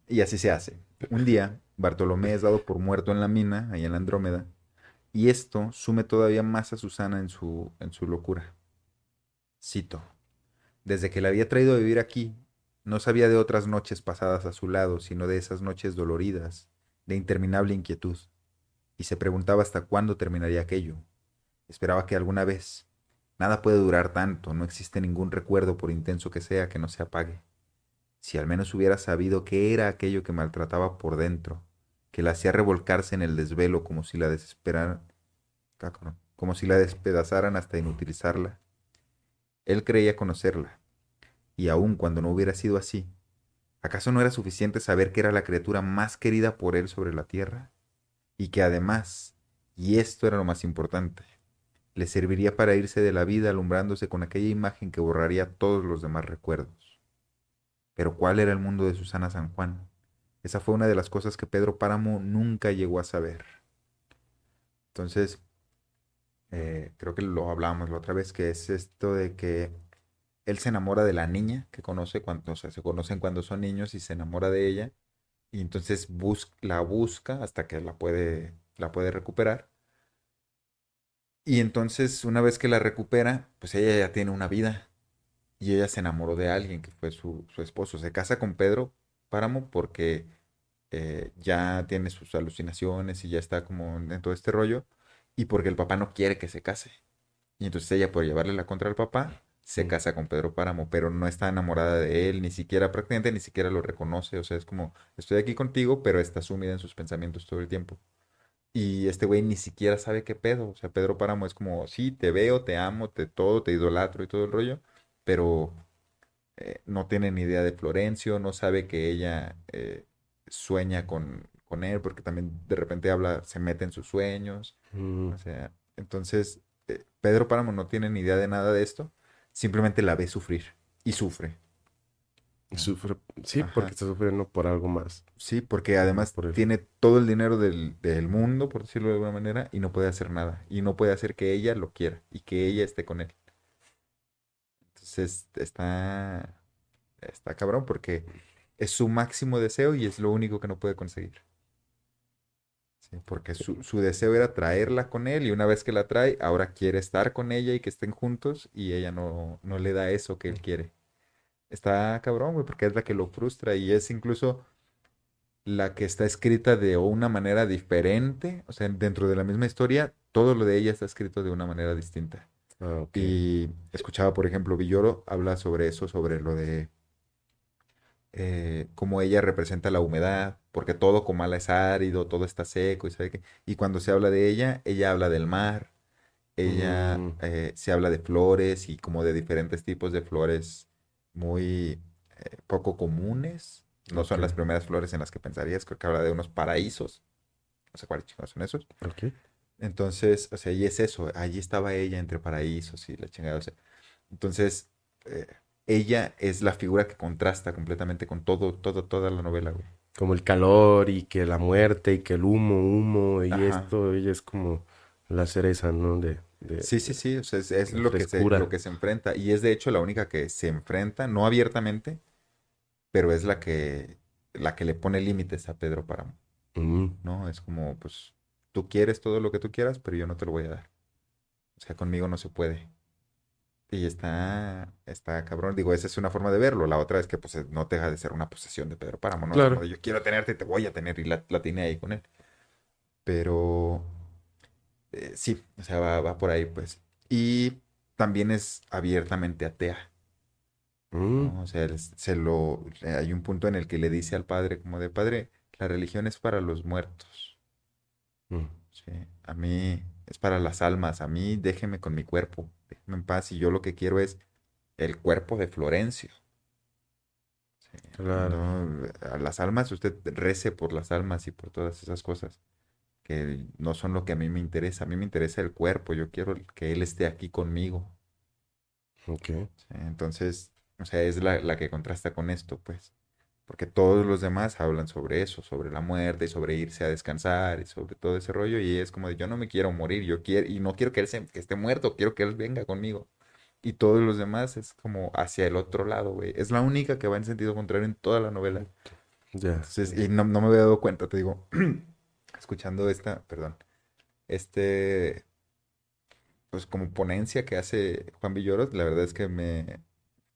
Y así se hace. Un día, Bartolomé es dado por muerto en la mina, ahí en la Andrómeda, y esto sume todavía más a Susana en su locura. Cito. Desde que la había traído a vivir aquí, no sabía de otras noches pasadas a su lado, sino de esas noches doloridas, de interminable inquietud, y se preguntaba hasta cuándo terminaría aquello. Esperaba que alguna vez. Nada puede durar tanto, no existe ningún recuerdo, por intenso que sea, que no se apague. Si al menos hubiera sabido qué era aquello que maltrataba por dentro, que la hacía revolcarse en el desvelo como si la desesperaran, como si la despedazaran hasta inutilizarla. Él creía conocerla, y aun cuando no hubiera sido así, ¿acaso no era suficiente saber que era la criatura más querida por él sobre la tierra? Y que además, y esto era lo más importante, le serviría para irse de la vida alumbrándose con aquella imagen que borraría todos los demás recuerdos. Pero ¿cuál era el mundo de Susana San Juan? Esa fue una de las cosas que Pedro Páramo nunca llegó a saber. Entonces, creo que lo hablábamos la otra vez, que es esto de que él se enamora de la niña que conoce cuando, o sea, se conocen cuando son niños y se enamora de ella, y entonces la busca hasta que la puede recuperar. Y entonces, una vez que la recupera, pues ella ya tiene una vida. Y ella se enamoró de alguien que fue su esposo. Se casa con Pedro Páramo porque ya tiene sus alucinaciones y ya está como en todo este rollo. Y porque el papá no quiere que se case. Y entonces ella, por llevarle la contra al papá, se casa con Pedro Páramo, pero no está enamorada de él, ni siquiera, prácticamente ni siquiera lo reconoce. O sea, es como, estoy aquí contigo, pero está sumida en sus pensamientos todo el tiempo. Y este güey ni siquiera sabe qué pedo. O sea, Pedro Páramo es como, sí, te veo, te amo, te todo, te idolatro y todo el rollo, pero no tiene ni idea de Florencio, no sabe que ella sueña con él, porque también de repente habla, se mete en sus sueños. mm, O sea, entonces Pedro Páramo no tiene ni idea de nada de esto, simplemente la ve sufrir y sufre. ¿No? sufre, sí, porque Ajá. está sufriendo por algo más, Sí, porque no además por él. tiene todo el dinero del mundo, por decirlo de alguna manera, y no puede hacer nada. Y no puede hacer que ella lo quiera y que ella esté con él. Entonces está cabrón porque es su máximo deseo y es lo único que no puede conseguir. Sí, porque su deseo era traerla con él y una vez que la trae, ahora quiere estar con ella y que estén juntos y ella no le da eso que él quiere. Está cabrón, güey, porque es la que lo frustra y es incluso la que está escrita de una manera diferente. O sea, dentro de la misma historia, todo lo de ella está escrito de una manera distinta. Ah, ok. Y escuchaba, por ejemplo, Villoro habla sobre eso, sobre lo de cómo ella representa la humedad, porque todo Comala es árido, todo está seco, y sabe qué. Y cuando se habla de ella habla del mar, ella Mm, se habla de flores y como de diferentes tipos de flores muy poco comunes. No ok, son las primeras flores en las que pensarías, creo que habla de unos paraísos, no sé cuáles chingados son esos. ok. Entonces, o sea, y es eso, allí estaba ella entre paraísos y la chingada, o sea, entonces, eh, ella es la figura que contrasta completamente con toda la novela, güey. Como el calor y que la muerte y que el humo y Ajá. esto, ella es como la cereza, ¿no? Sí, sí, sí, o sea, es de lo frescura. que se enfrenta. Y es de hecho la única que se enfrenta, no abiertamente, pero es la que le pone límites a Pedro Páramo, Mm, ¿no? Es como, pues, tú quieres todo lo que tú quieras, pero yo no te lo voy a dar. O sea, conmigo no se puede. Y está cabrón. Digo, esa es una forma de verlo. La otra es que, pues, no deja de ser una posesión de Pedro Páramo, ¿no? Es como claro. de yo quiero tenerte y te voy a tener y la tiene ahí con él. Pero sí, o sea, va por ahí, pues. Y también es abiertamente atea, Mm, ¿no? O sea, hay un punto en el que le dice al padre, como de padre, la religión es para los muertos. Mm. Sí, a mí es para las almas, a mí déjeme con mi cuerpo, déjeme en paz y yo lo que quiero es el cuerpo de Florencio. Sí, Claro. no, a las almas usted rece por las almas y por todas esas cosas que no son lo que a mí me interesa. A mí me interesa el cuerpo, yo quiero que él esté aquí conmigo. Ok. Sí, entonces, o sea, es la que contrasta con esto, pues. Porque todos los demás hablan sobre eso, sobre la muerte y sobre irse a descansar y sobre todo ese rollo. Y es como de yo no me quiero morir, yo quiero, y no quiero que que esté muerto, quiero que él venga conmigo. Y todos los demás es como hacia el otro lado, güey. Es la única que va en sentido contrario en toda la novela. Ya. Entonces, y no me había dado cuenta, te digo, escuchando esta, perdón, este, pues como ponencia que hace Juan Villoro, la verdad es que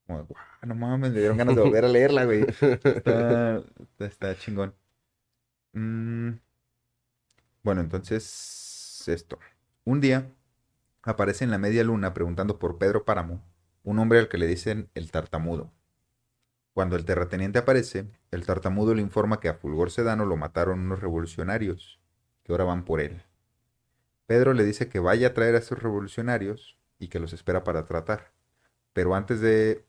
como, "Guau, no mames, me dieron ganas de volver a leerla, güey. Está chingón. Mm, bueno, entonces, esto. Un día aparece en la media luna preguntando por Pedro Páramo, un hombre al que le dicen el tartamudo. Cuando el terrateniente aparece, el tartamudo le informa que a Fulgor Sedano lo mataron unos revolucionarios, que ahora van por él. Pedro le dice que vaya a traer a esos revolucionarios y que los espera para tratar, pero antes de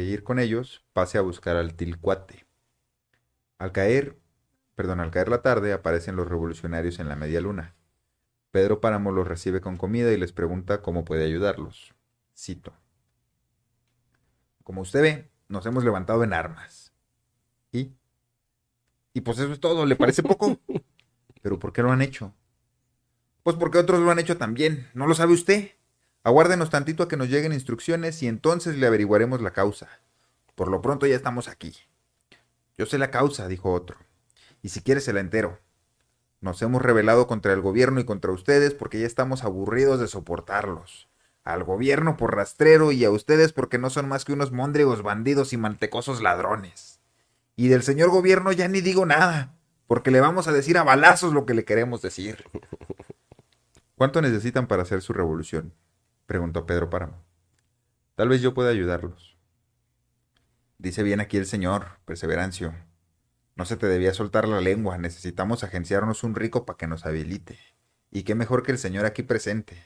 ir con ellos, pase a buscar al Tilcuate. Al caer, al caer la tarde, aparecen los revolucionarios en la media luna. Pedro Páramo los recibe con comida y les pregunta cómo puede ayudarlos. Cito: como usted ve, nos hemos levantado en armas. ¿Y? Y pues eso es todo, ¿le parece poco? ¿Pero por qué lo han hecho? Pues porque otros lo han hecho también, ¿no lo sabe usted? Aguárdenos tantito a que nos lleguen instrucciones y entonces le averiguaremos la causa. Por lo pronto ya estamos aquí. Yo sé la causa, dijo otro, y si quiere se la entero. Nos hemos rebelado contra el gobierno y contra ustedes porque ya estamos aburridos de soportarlos. Al gobierno por rastrero y a ustedes porque no son más que unos móndregos bandidos y mantecosos ladrones. Y del señor gobierno ya ni digo nada, porque le vamos a decir a balazos lo que le queremos decir. ¿Cuánto necesitan para hacer su revolución? Preguntó Pedro Páramo. Tal vez yo pueda ayudarlos. Dice bien aquí el señor, Perseverancio. No se te debía soltar la lengua, necesitamos agenciarnos un rico para que nos habilite. Y qué mejor que el señor aquí presente.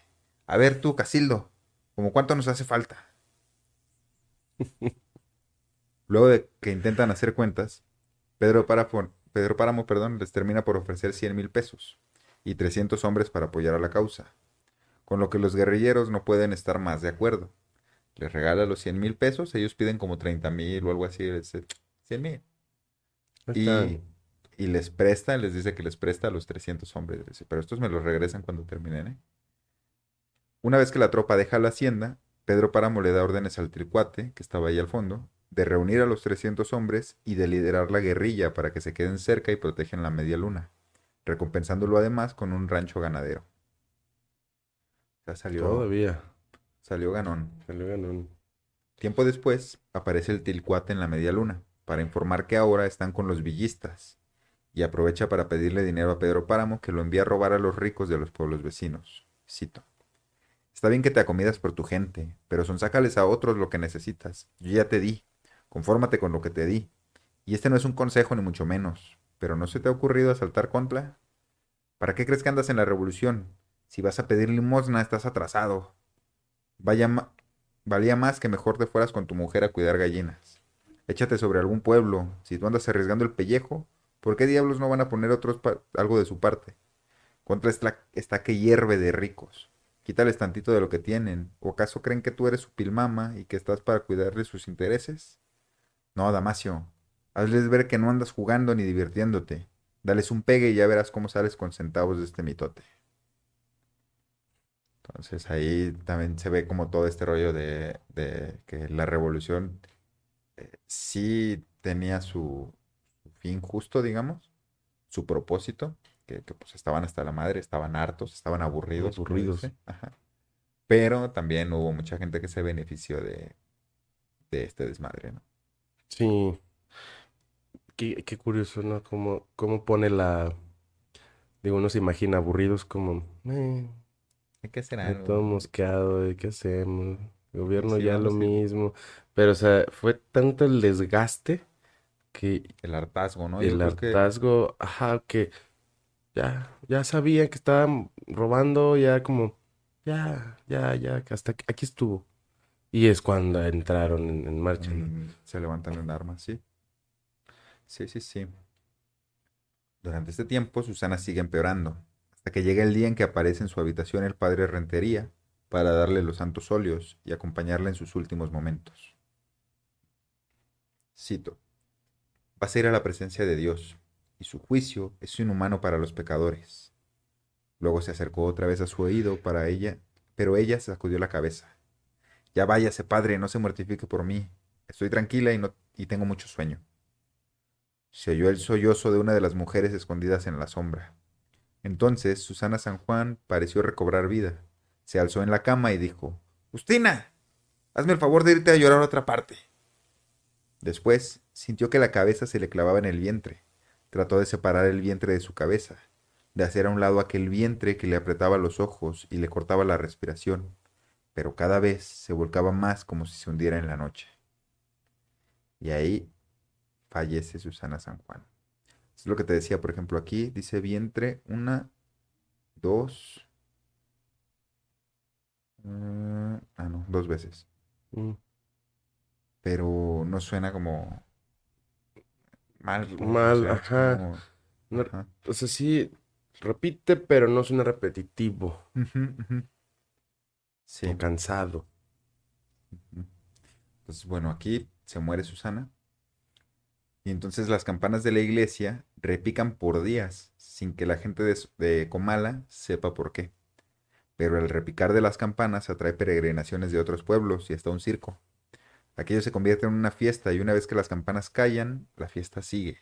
A ver tú, Casildo, ¿cómo cuánto nos hace falta? Luego de que intentan hacer cuentas, Pedro Páramo, les termina por ofrecer 100,000 pesos y 300 hombres para apoyar a la causa, con lo que los guerrilleros no pueden estar más de acuerdo. Les regala los 100,000 pesos, ellos piden como 30,000 o algo así, 100,000. Y, Están. y les dice que les presta a los 300 hombres. Dice, pero estos me los regresan cuando terminen, ¿eh? Una vez que la tropa deja la hacienda, Pedro Páramo le da órdenes al Tricuate, que estaba ahí al fondo, de reunir a los 300 hombres y de liderar la guerrilla para que se queden cerca y protejan la media luna, recompensándolo además con un rancho ganadero. O sea, Todavía. salió ganón. Salió ganón. Tiempo después, aparece el Tilcuate en la media luna, para informar que ahora están con los villistas, y aprovecha para pedirle dinero a Pedro Páramo que lo envía a robar a los ricos de los pueblos vecinos. Cito: está bien que te acomidas por tu gente, pero sonsácales a otros lo que necesitas. Yo ya te di, confórmate con lo que te di. Y este no es un consejo ni mucho menos, pero ¿no se te ha ocurrido asaltar contra? ¿Para qué crees que andas en la revolución? Si vas a pedir limosna, estás atrasado. Vaya ma- Valía más que mejor te fueras con tu mujer a cuidar gallinas. Échate sobre algún pueblo. Si tú andas arriesgando el pellejo, ¿por qué diablos no van a poner algo de su parte? Contra está que hierve de ricos. Quítales tantito de lo que tienen. ¿O acaso creen que tú eres su pilmama y que estás para cuidarle sus intereses? No, Damasio. Hazles ver que no andas jugando ni divirtiéndote. Dales un pegue y ya verás cómo sales con centavos de este mitote. Entonces ahí también se ve como todo este rollo de que la revolución sí tenía su fin justo, digamos, su propósito, que, pues estaban hasta la madre, estaban hartos, estaban aburridos, como Aburridos. dice. Ajá. Pero también hubo mucha gente que se benefició de este desmadre, ¿no? Sí. Qué curioso, ¿no? Cómo pone la. Digo, uno se imagina aburridos como. Hay que hacer De algo, todo ¿no? mosqueado, ¿de qué hacemos? El Y gobierno sí, ya lo vamos a ir. mismo. Pero, o sea, fue tanto el desgaste que El hartazgo, ¿no? Yo el creo que hartazgo, ajá, que ya sabían que estaban robando, ya como, ya, que hasta aquí estuvo. Y es cuando entraron en marcha, ¿no? Se levantan en armas, sí. Sí, sí, sí. Durante este tiempo, Susana sigue empeorando, hasta que llega el día en que aparece en su habitación el padre Rentería para darle los santos óleos y acompañarla en sus últimos momentos. Cito: vas a ir a la presencia de Dios, y su juicio es inhumano para los pecadores. Luego se acercó otra vez a su oído para ella, pero ella sacudió la cabeza. Ya váyase, padre, no se mortifique por mí. Estoy tranquila y tengo mucho sueño. Se oyó el sollozo de una de las mujeres escondidas en la sombra. Entonces Susana San Juan pareció recobrar vida. Se alzó en la cama y dijo: Justina, hazme el favor de irte a llorar a otra parte. Después sintió que la cabeza se le clavaba en el vientre. Trató de separar el vientre de su cabeza, de hacer a un lado aquel vientre que le apretaba los ojos y le cortaba la respiración, pero cada vez se volcaba más como si se hundiera en la noche. Y ahí fallece Susana San Juan. Es lo que te decía, por ejemplo, aquí dice vientre una, dos, no, dos veces. Mm, Pero no suena como mal, pues, o Mal, sea, suena ajá. como, No- ajá. o sea, sí, repite, pero no suena repetitivo, Ujú, ujú. o Sí. cansado. Ujú. Entonces, bueno, aquí se muere Susana y entonces las campanas de la iglesia repican por días sin que la gente de Comala sepa por qué. Pero el repicar de las campanas atrae peregrinaciones de otros pueblos y hasta un circo. Aquello se convierte en una fiesta y una vez que las campanas callan, la fiesta sigue.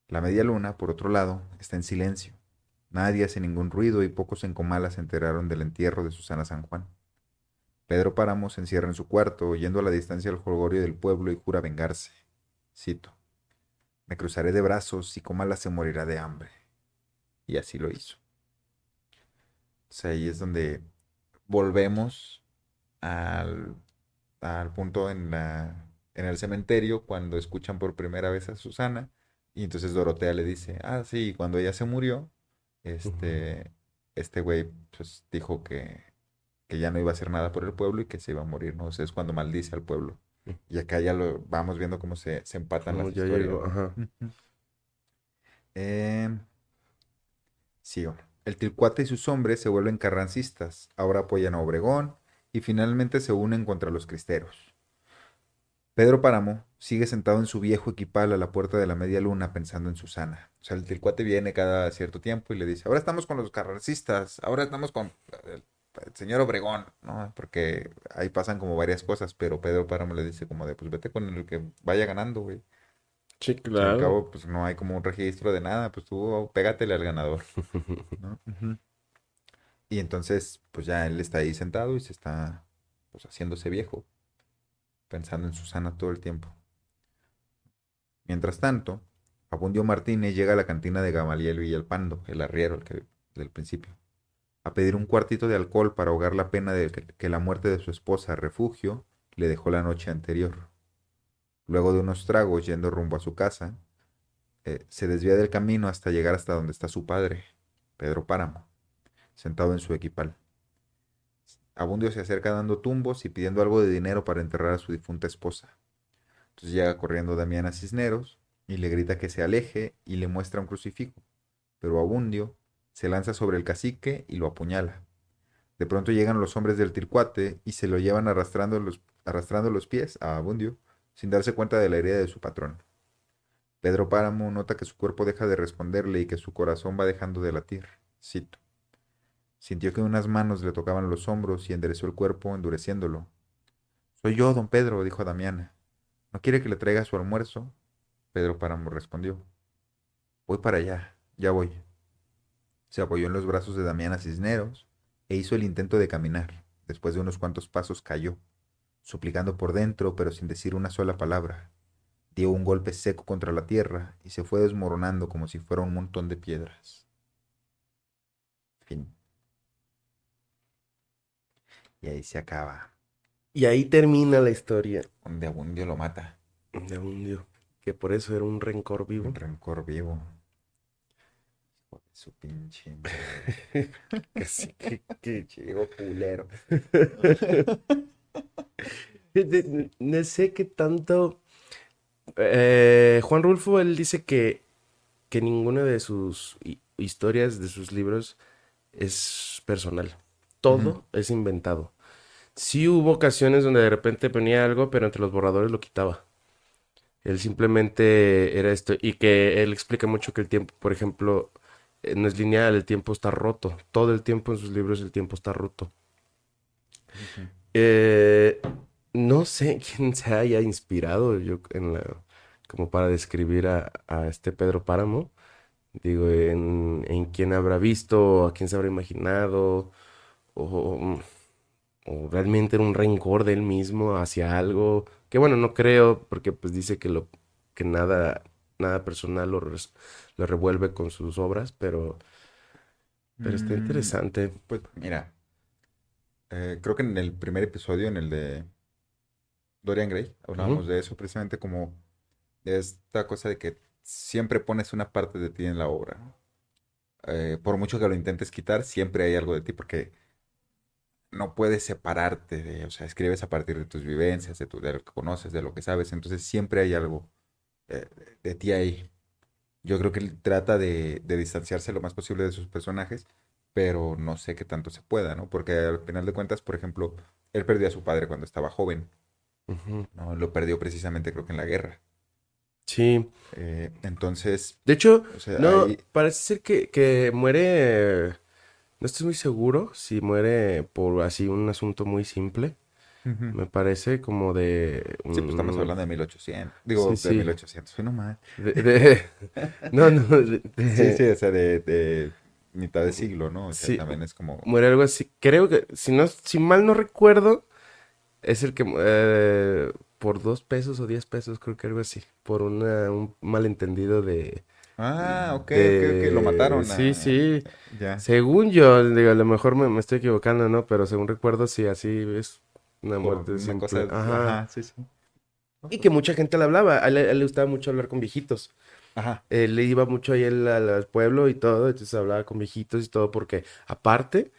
La media luna, por otro lado, está en silencio. Nadie hace ningún ruido y pocos en Comala se enteraron del entierro de Susana San Juan. Pedro Páramo se encierra en su cuarto, oyendo a la distancia el jolgorio del pueblo y jura vengarse. Cito: me cruzaré de brazos y Comala se morirá de hambre. Y así lo hizo. O sea, ahí es donde volvemos al, al punto en el cementerio cuando escuchan por primera vez a Susana y entonces Dorotea le dice: ah, sí, cuando ella se murió, Ujú. este, este güey pues dijo que ya no iba a hacer nada por el pueblo y que se iba a morir, ¿no? O sea, es cuando maldice al pueblo. Y acá ya lo vamos viendo cómo se empatan Como las ya historias, llegó, ¿no? ajá. Ujú. Sigo. El Tilcuate y sus hombres se vuelven carrancistas, ahora apoyan a Obregón y finalmente se unen contra los cristeros. Pedro Páramo sigue sentado en su viejo equipal a la puerta de la media luna pensando en Susana. O sea, el Tilcuate viene cada cierto tiempo y le dice: ahora estamos con los carrancistas, ahora estamos con el señor Obregón, ¿no? Porque ahí pasan como varias cosas, pero Pedro Páramo le dice como de: pues vete con el que vaya ganando, güey. Sí, Al fin y al claro. cabo, pues no hay como un registro de nada, pues tú pégatele al ganador, ¿no? Ujú. Y entonces, pues ya él está ahí sentado y se está, pues, haciéndose viejo, pensando en Susana todo el tiempo. Mientras tanto, Abundio Martínez llega a la cantina de Gamaliel Villalpando, el arriero, el que del principio, a pedir un cuartito de alcohol para ahogar la pena de que la muerte de su esposa, Refugio, le dejó la noche anterior. Luego de unos tragos yendo rumbo a su casa, se desvía del camino hasta llegar hasta donde está su padre, Pedro Páramo, sentado en su equipal. Abundio se acerca dando tumbos y pidiendo algo de dinero para enterrar a su difunta esposa. Entonces llega corriendo Damiana Cisneros y le grita que se aleje y le muestra un crucifijo. Pero Abundio se lanza sobre el cacique y lo apuñala. De pronto llegan los hombres del Tircuate y se lo llevan arrastrando los pies a Abundio, sin darse cuenta de la herida de su patrón. Pedro Páramo nota que su cuerpo deja de responderle y que su corazón va dejando de latir. Cito: sintió que unas manos le tocaban los hombros y enderezó el cuerpo, endureciéndolo. Soy yo, don Pedro, dijo Damiana. ¿No quiere que le traiga su almuerzo? Pedro Páramo respondió: voy para allá, ya voy. Se apoyó en los brazos de Damiana Cisneros e hizo el intento de caminar. Después de unos cuantos pasos cayó, suplicando por dentro, pero sin decir una sola palabra. Dio un golpe seco contra la tierra y se fue desmoronando como si fuera un montón de piedras. Fin. Y ahí se acaba. Y ahí termina la historia Donde Abundio lo mata. de un dios, que por eso era un rencor Un vivo. rencor vivo. Su pinche madre. Que sí, Chico culero. No sé qué tanto. Juan Rulfo, él dice que ninguna de sus historias, de sus libros, es personal. Ujú. Todo es inventado. Sí hubo ocasiones donde de repente ponía algo, pero entre los borradores lo quitaba. Él simplemente era esto. Y que él explica mucho que el tiempo, por ejemplo, no es lineal, el tiempo está roto. Todo el tiempo en sus libros el tiempo está roto. Ujú. Eh, no sé quién se haya inspirado yo en como para describir a este Pedro Páramo. Digo, en quién habrá visto, a quién se habrá imaginado, o, o realmente era un rencor de él mismo hacia algo. Que bueno, no creo, porque pues dice que nada personal lo revuelve con sus obras, pero está Mm, interesante. pues mira, creo que en el primer episodio, en el de Dorian Gray, Ujú, hablábamos de eso precisamente como de esta cosa de que siempre pones una parte de ti en la obra, ¿no? Por mucho que lo intentes quitar, siempre hay algo de ti porque no puedes separarte de, o sea, escribes a partir de tus vivencias, de lo que conoces, de lo que sabes, entonces siempre hay algo eh, de ti ahí. Yo creo que él trata de distanciarse lo más posible de sus personajes, pero no sé qué tanto se pueda, ¿no? Porque al final de cuentas, por ejemplo, él perdió a su padre cuando estaba joven, ujú. ¿no? Lo perdió precisamente creo que en la guerra. Sí. Entonces, De hecho, o sea, no, ahí... parece ser que muere. No estoy muy seguro si muere por así un asunto muy simple. Ujú. Me parece como de Sí, pues estamos hablando de 1800, sí, digo, de sí. 1800, soy nomás. De- no, no, Sí, sí, o sea, de mitad de siglo, ¿no? O sea, sí, también es como... muere algo así. Creo que, si mal no recuerdo, es el que por 2 pesos o 10 pesos, creo que algo así. Por un malentendido Ah, ok, ok, lo mataron. sí, sí. Ya, Según yo, digo, a lo mejor me estoy equivocando, ¿no? Pero según recuerdo, sí, así es una por muerte una simple. cosa, Ajá. ajá, sí, sí. No, Y pues, que mucha gente le hablaba. A él le gustaba mucho hablar con viejitos. ajá, Él le iba mucho ahí al pueblo y todo, entonces hablaba con viejitos y todo, porque aparte,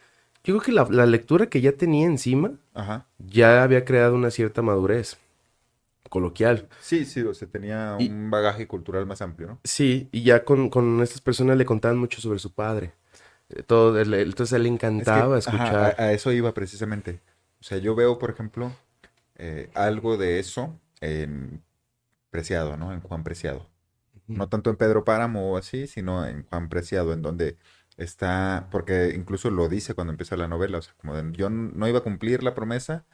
yo creo que la lectura que ya tenía encima ajá. ya había creado una cierta madurez coloquial. Sí, sí, o sea, tenía Y un bagaje cultural más amplio, ¿no? sí, y ya con estas personas le contaban mucho sobre su padre. Todo, entonces a él le Es que, encantaba ajá, escuchar. a eso iba precisamente. O sea, yo veo, por ejemplo, algo de eso en Preciado, ¿no? En Juan Preciado. Ujú, No tanto en Pedro Páramo o así, sino en Juan Preciado, en donde está, porque incluso lo dice cuando empieza la novela, o sea, como de, yo no iba a cumplir la promesa,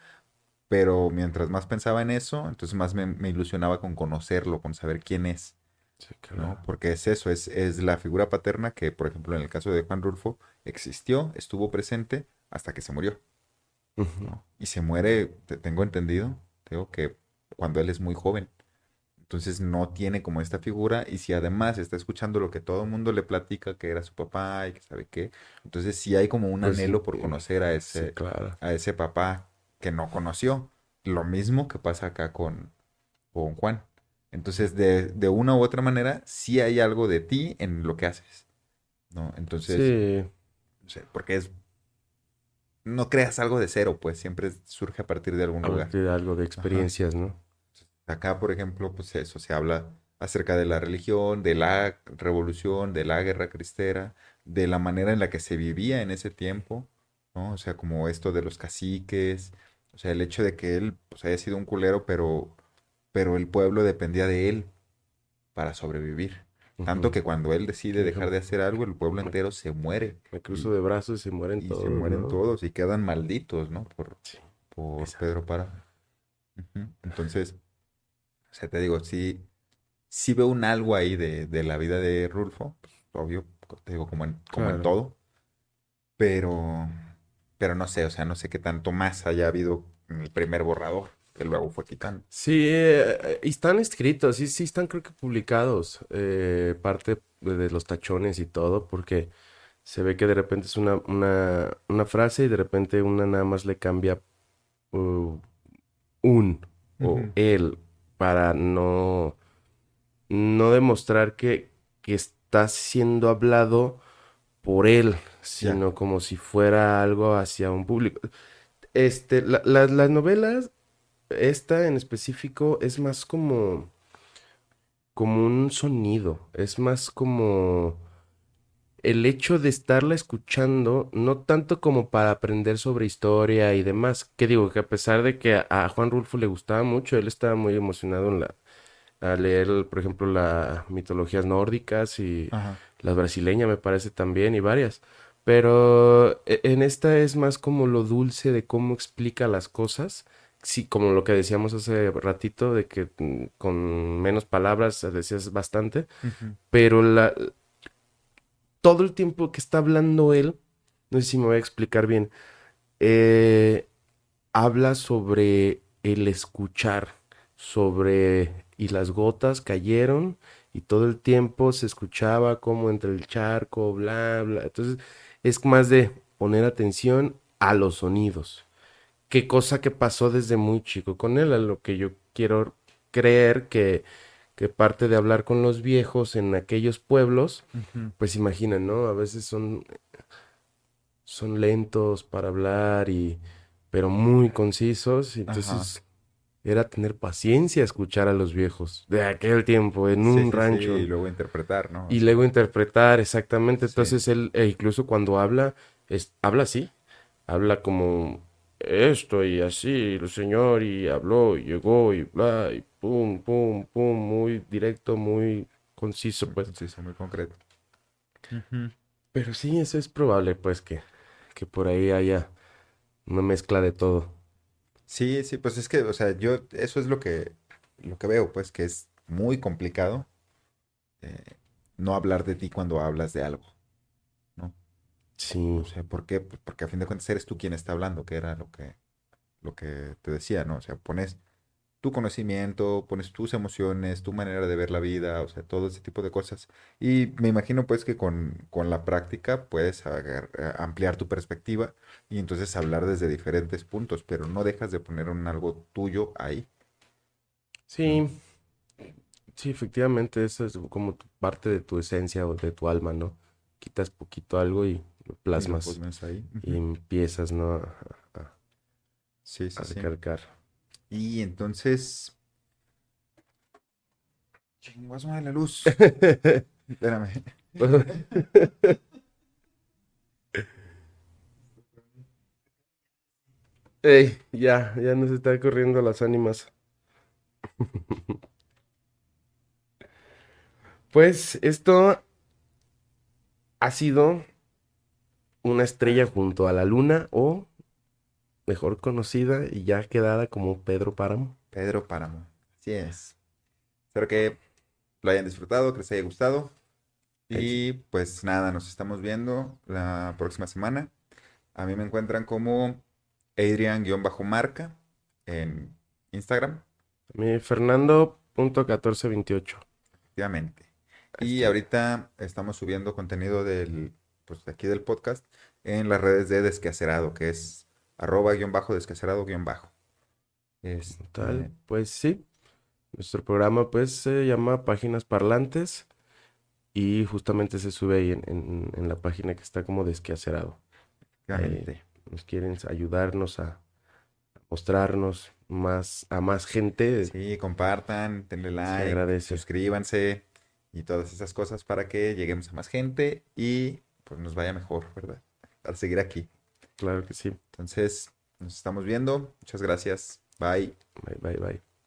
pero mientras más pensaba en eso, entonces más me ilusionaba con conocerlo, con saber quién es, sí, ¿no? claro. Porque es eso, es la figura paterna que, por ejemplo, en el caso de Juan Rulfo, existió, estuvo presente hasta que se murió, Ujú, ¿no? Y se muere, tengo entendido, tengo que cuando él es muy joven. Entonces no tiene como esta figura y si además está escuchando lo que todo el mundo le platica que era su papá y que sabe qué, entonces sí hay como un pues anhelo por entiendo. conocer Sí, claro. a ese papá que no conoció. Lo mismo que pasa acá con Juan. Entonces de una u otra manera sí hay algo de ti en lo que haces, ¿no? Entonces, Sí, o sea, porque es, no creas algo de cero, pues siempre surge a partir de algún a ver, lugar. te da algo de Ajá. experiencias, ¿no? Acá, por ejemplo, pues eso, se habla acerca de la religión, de la revolución, de la guerra cristera, de la manera en la que se vivía en ese tiempo, ¿no? O sea, como esto de los caciques, o sea, el hecho de que él pues, haya sido un culero, pero el pueblo dependía de él para sobrevivir. Tanto Ujú. que cuando él decide Que dijo, dejar de hacer algo, el pueblo me, entero se muere me cruzo y, de brazos y se mueren y se todos, mueren ¿no? todos y quedan malditos, ¿no? Sí, Por pesado. Pedro Páramo. Ujú. Entonces, o sea, te digo, sí veo un algo ahí de la vida de Rulfo, pues, obvio, te digo, como en Claro. todo, pero, pero no sé, o sea, no sé qué tanto más haya habido en el primer borrador, que luego fue quitando. Sí, y están escritos, sí, sí están creo que publicados, parte de los tachones y todo, porque se ve que de repente es una frase y de repente una nada más le cambia uh, un o Ujú. el para no demostrar que está siendo hablado por él, Ya. sino como si fuera algo hacia un público. Las novelas, esta en específico, es más como un sonido, es más como el hecho de estarla escuchando, no tanto como para aprender sobre historia y demás, que digo que a pesar de que a Juan Rulfo le gustaba mucho, él estaba muy emocionado a leer, por ejemplo, las mitologías nórdicas y Ajá. las brasileñas me parece también y varias, pero en esta es más como lo dulce de cómo explica las cosas. Sí, como lo que decíamos hace ratito, de que con menos palabras decías bastante, Ujú. pero todo el tiempo que está hablando él, no sé si me voy a explicar bien, eh, habla sobre el escuchar, sobre y las gotas cayeron y todo el tiempo se escuchaba como entre el charco, bla, bla. Entonces es más de poner atención a los sonidos. Qué cosa que pasó desde muy chico con él, a lo que yo quiero creer que parte de hablar con los viejos en aquellos pueblos, Ujú. pues imaginan, ¿no? A veces son lentos para hablar pero muy concisos. Y Ajá. entonces era tener paciencia escuchar a los viejos de aquel tiempo en Sí, un sí, sí. rancho Y luego interpretar, ¿no? O y sea, luego interpretar exactamente. sí. Entonces él, incluso cuando habla, habla así, habla como esto y así, el señor y habló y llegó y bla y pum, pum, pum, muy directo, muy conciso, Muy pues. conciso, muy concreto. Ujú. Pero sí, eso es probable, pues, que por ahí haya una mezcla de todo. Sí, sí, pues es que, o sea, yo, eso es lo que veo, pues, que es muy complicado eh, no hablar de ti cuando hablas de algo, ¿no? O Sí, sea, ¿por qué? Pues porque a fin de cuentas eres tú quien está hablando, que era lo que te decía, ¿no? O sea, pones tu conocimiento, pones tus emociones, tu manera de ver la vida, o sea, todo ese tipo de cosas. Y me imagino pues que con la práctica puedes ampliar tu perspectiva y entonces hablar desde diferentes puntos, pero no dejas de poner un algo tuyo ahí, ¿no? sí, sí, efectivamente, eso es como parte de tu esencia o de tu alma, ¿no? Quitas poquito algo y lo Y lo plasmas pones ahí. y Ujú. empiezas, ¿no? Sí, A sí, sí. recargar. Y entonces, chinguas de la luz. Espérame. Ey, ya nos está corriendo las ánimas. Pues esto ha sido una estrella junto a la luna o mejor conocida y ya quedada como Pedro Páramo. Pedro Páramo. Así es. Espero que lo hayan disfrutado, que les haya gustado. Ahí sí. Y pues nada, nos estamos viendo la próxima semana. A mí me encuentran como Adrian-marca en Instagram, Mi Fernando.1428. efectivamente. Ahí Y estoy. ahorita estamos subiendo contenido pues, de aquí del podcast en las redes de Desquacerado, que es @desquacerado_. Tal, Este, pues sí. Nuestro programa pues se llama Páginas Parlantes y justamente se sube ahí en la página que está como desquacerado. Ahí efectivamente. nos quieren ayudarnos a mostrarnos a más gente. Sí, compartan, denle Se like, agradece. suscríbanse y todas esas cosas para que lleguemos a más gente y pues nos vaya mejor, ¿verdad? Para seguir aquí. Claro que sí. Entonces, nos estamos viendo. Muchas gracias. Bye. Bye, bye, bye.